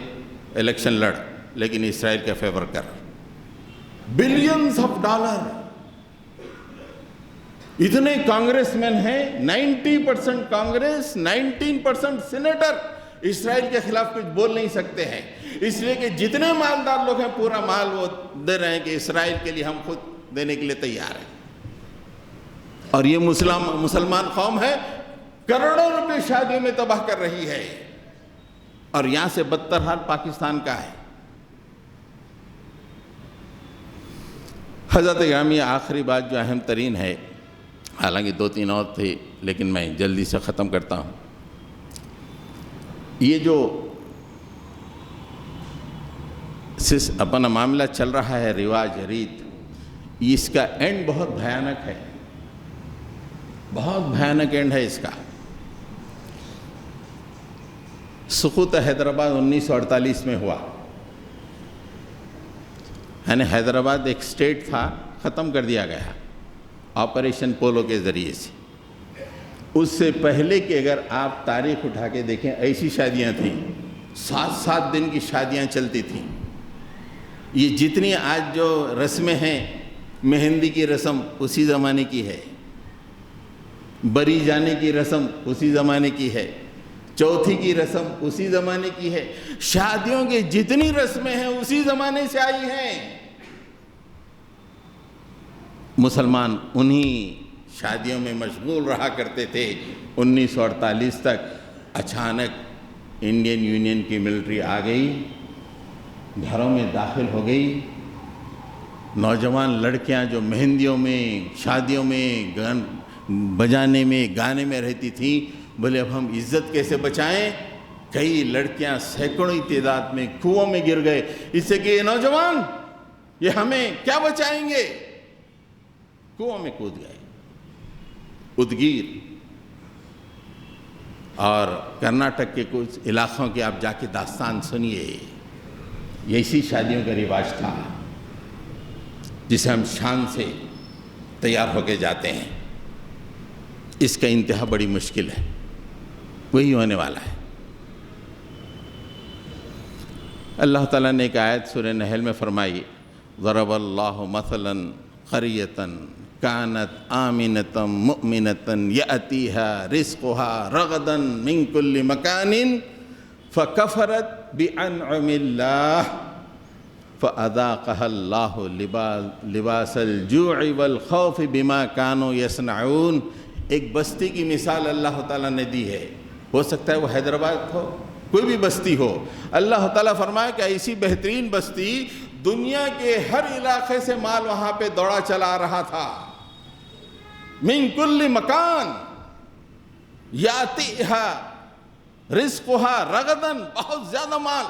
الیکشن لڑ، لیکن اسرائیل کا فیور کر، بلینز آف ڈالر۔ اتنے کانگریس مین ہیں، 90% کانگریس، 19% سینیٹر اسرائیل کے خلاف کچھ بول نہیں سکتے ہیں، اس لیے کہ جتنے مالدار لوگ ہیں پورا مال وہ دے رہے ہیں کہ اسرائیل کے لیے ہم خود دینے کے لیے تیار ہیں۔ اور یہ مسلمان قوم ہے، کروڑوں روپے شادیوں میں تباہ کر رہی ہے، اور یہاں سے بدتر حال پاکستان کا ہے۔ حضرت گرامی، آخری بات جو اہم ترین ہے، حالانکہ 2-3 اور تھے لیکن میں جلدی سے ختم کرتا ہوں۔ یہ جو اپنا معاملہ چل رہا ہے، رواج، ریت، اس کا اینڈ بہت بھیانک ہے، بہت بھیانک اینڈ ہے اس کا۔ سقوط حیدرآباد 1948 میں ہوا، یعنی حیدرآباد ایک سٹیٹ تھا، ختم کر دیا گیا آپریشن پولو کے ذریعے سے۔ اس سے پہلے کہ اگر آپ تاریخ اٹھا کے دیکھیں، ایسی شادیاں تھیں، 7 دن کی شادیاں چلتی تھیں۔ یہ جتنی آج جو رسمیں ہیں، مہندی کی رسم اسی زمانے کی ہے، بری جانے کی رسم اسی زمانے کی ہے، چوتھی کی رسم اسی زمانے کی ہے، شادیوں کی جتنی رسمیں ہیں اسی زمانے سے آئی ہیں۔ مسلمان انہی شادیوں میں مشغول رہا کرتے تھے 1948 تک۔ اچانک انڈین یونین کی ملٹری آ گئی گھروں میں داخل ہو گئی. نوجوان لڑکیاں جو مہندیوں میں، شادیوں میں، بجانے میں، گانے میں رہتی تھیں، بولے اب ہم عزت کیسے بچائیں؟ کئی لڑکیاں سینکڑوں تعداد میں کنووں میں گر گئے، اس سے کہ یہ نوجوان یہ ہمیں کیا بچائیں گے؟ کنووں میں کود گئے. ادگیر اور کرناٹک کے کچھ علاقوں کے آپ جا کے داستان سنیے. یہ اسی شادیوں کا رواج تھا جسے ہم شان سے تیار ہو کے جاتے ہیں. اس کا انتہا بڑی مشکل ہے، وہی ہونے والا ہے. اللہ تعالیٰ نے ایک آیت سورہ نحل میں فرمائی، ضرب اللہ مثلا قریۃ کانت آمنۃ مؤمنۃ یأتیہا رزقہا رغدا من کل مکان فکفرت بانعم اللہ فأذاقها اللہ لباس الجوع والخوف بما كانوا يصنعون. ایک بستی کی مثال اللہ تعالیٰ نے دی ہے. ہو سکتا ہے وہ حیدرآباد ہو، کوئی بھی بستی ہو. اللہ تعالیٰ فرمائے کہ ایسی بہترین بستی، دنیا کے ہر علاقے سے مال وہاں پہ دوڑا چلا رہا تھا. من کل مکان یاتیہا رزقہا رغدن، بہت زیادہ مال.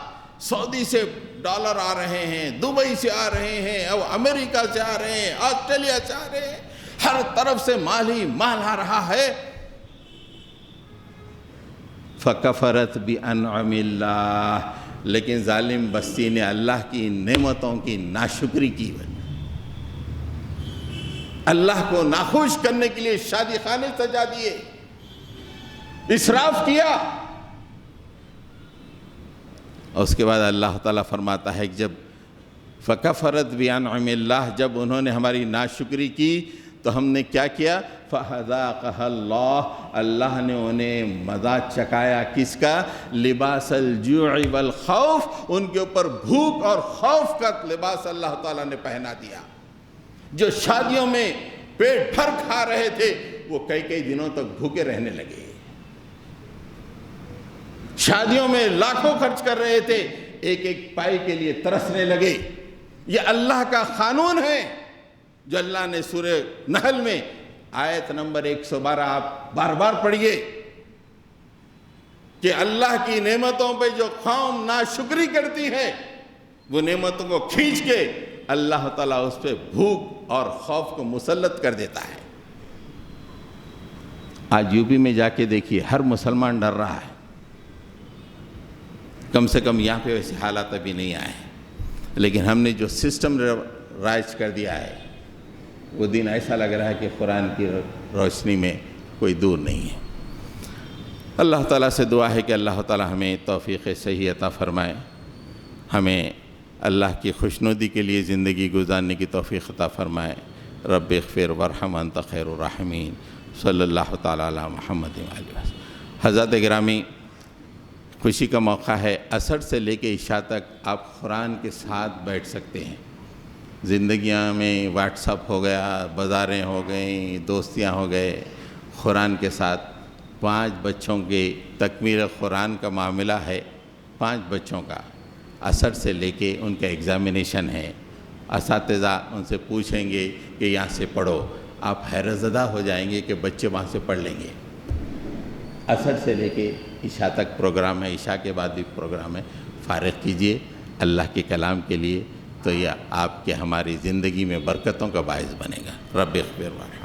سعودی سے ڈالر آ رہے ہیں، دبئی سے آ رہے ہیں، اور امریکہ سے آ رہے ہیں، آسٹریلیا سے آ رہے ہیں، ہر طرف سے مال ہی مال آ رہا ہے. فکفرت بانعم اللہ، لیکن ظالم بستی نے اللہ کی نعمتوں کی ناشکری کی. اللہ کو ناخوش کرنے کے لیے شادی خانے سجا دیے، اسراف کیا. اور اس کے بعد اللہ تعالیٰ فرماتا ہے کہ جب فکفرت بانعم اللہ، جب انہوں نے ہماری ناشکری کی تو ہم نے کیا کیا؟ فَأَذَاقَهَا اللَّهُ، اللہ نے انہیں مزہ چکایا. کس کا؟ لباس الجوع والخوف، ان کے اوپر بھوک اور خوف کا لباس اللہ تعالیٰ نے پہنا دیا. جو شادیوں میں پیٹ بھر کھا رہے تھے وہ کئی دنوں تک بھوکے رہنے لگے. شادیوں میں لاکھوں خرچ کر رہے تھے، ایک ایک پائی کے لیے ترسنے لگے. یہ اللہ کا قانون ہے جو اللہ نے سورہ نحل میں آیت نمبر 112 آپ بار بار پڑھیے کہ اللہ کی نعمتوں پہ جو قوم ناشکری کرتی ہے وہ نعمتوں کو کھینچ کے اللہ تعالیٰ اس پہ بھوک اور خوف کو مسلط کر دیتا ہے. آج یو پی میں جا کے دیکھیے، ہر مسلمان ڈر رہا ہے. کم سے کم یہاں پہ ویسے حالات ابھی نہیں آئے ہیں، لیکن ہم نے جو سسٹم رائج کر دیا ہے وہ دن ایسا لگ رہا ہے کہ قرآن کی روشنی میں کوئی دور نہیں ہے. اللہ تعالیٰ سے دعا ہے کہ اللہ تعالیٰ ہمیں توفیق صحیح عطا فرمائے، ہمیں اللہ کی خوشنودی کے لیے زندگی گزارنے کی توفیق عطا فرمائے. رب اغفر وارحم انت خیر الراحمین. صلی اللہ تعالیٰ علی محمد وآلہ وسلم. حضرات گرامی، خوشی کا موقع ہے. عصر سے لے کے عشاء تک آپ قرآن کے ساتھ بیٹھ سکتے ہیں. زندگیاں میں واٹس اپ ہو گیا، بازاریں ہو گئیں، دوستیاں ہو گئے. قرآن کے ساتھ 5 بچوں کے تکمیل قرآن کا معاملہ ہے. 5 بچوں کا عصر سے لے کے ان کا ایگزامینیشن ہے. اساتذہ ان سے پوچھیں گے کہ یہاں سے پڑھو. آپ حیرت زدہ ہو جائیں گے کہ بچے وہاں سے پڑھ لیں گے. عصر سے لے کے عشاء تک پروگرام ہے، عشاء کے بعد بھی پروگرام ہے. فارغ کیجئے اللہ کے کلام کے لیے، تو یہ آپ کے ہماری زندگی میں برکتوں کا باعث بنے گا. رب اغفر وارحم.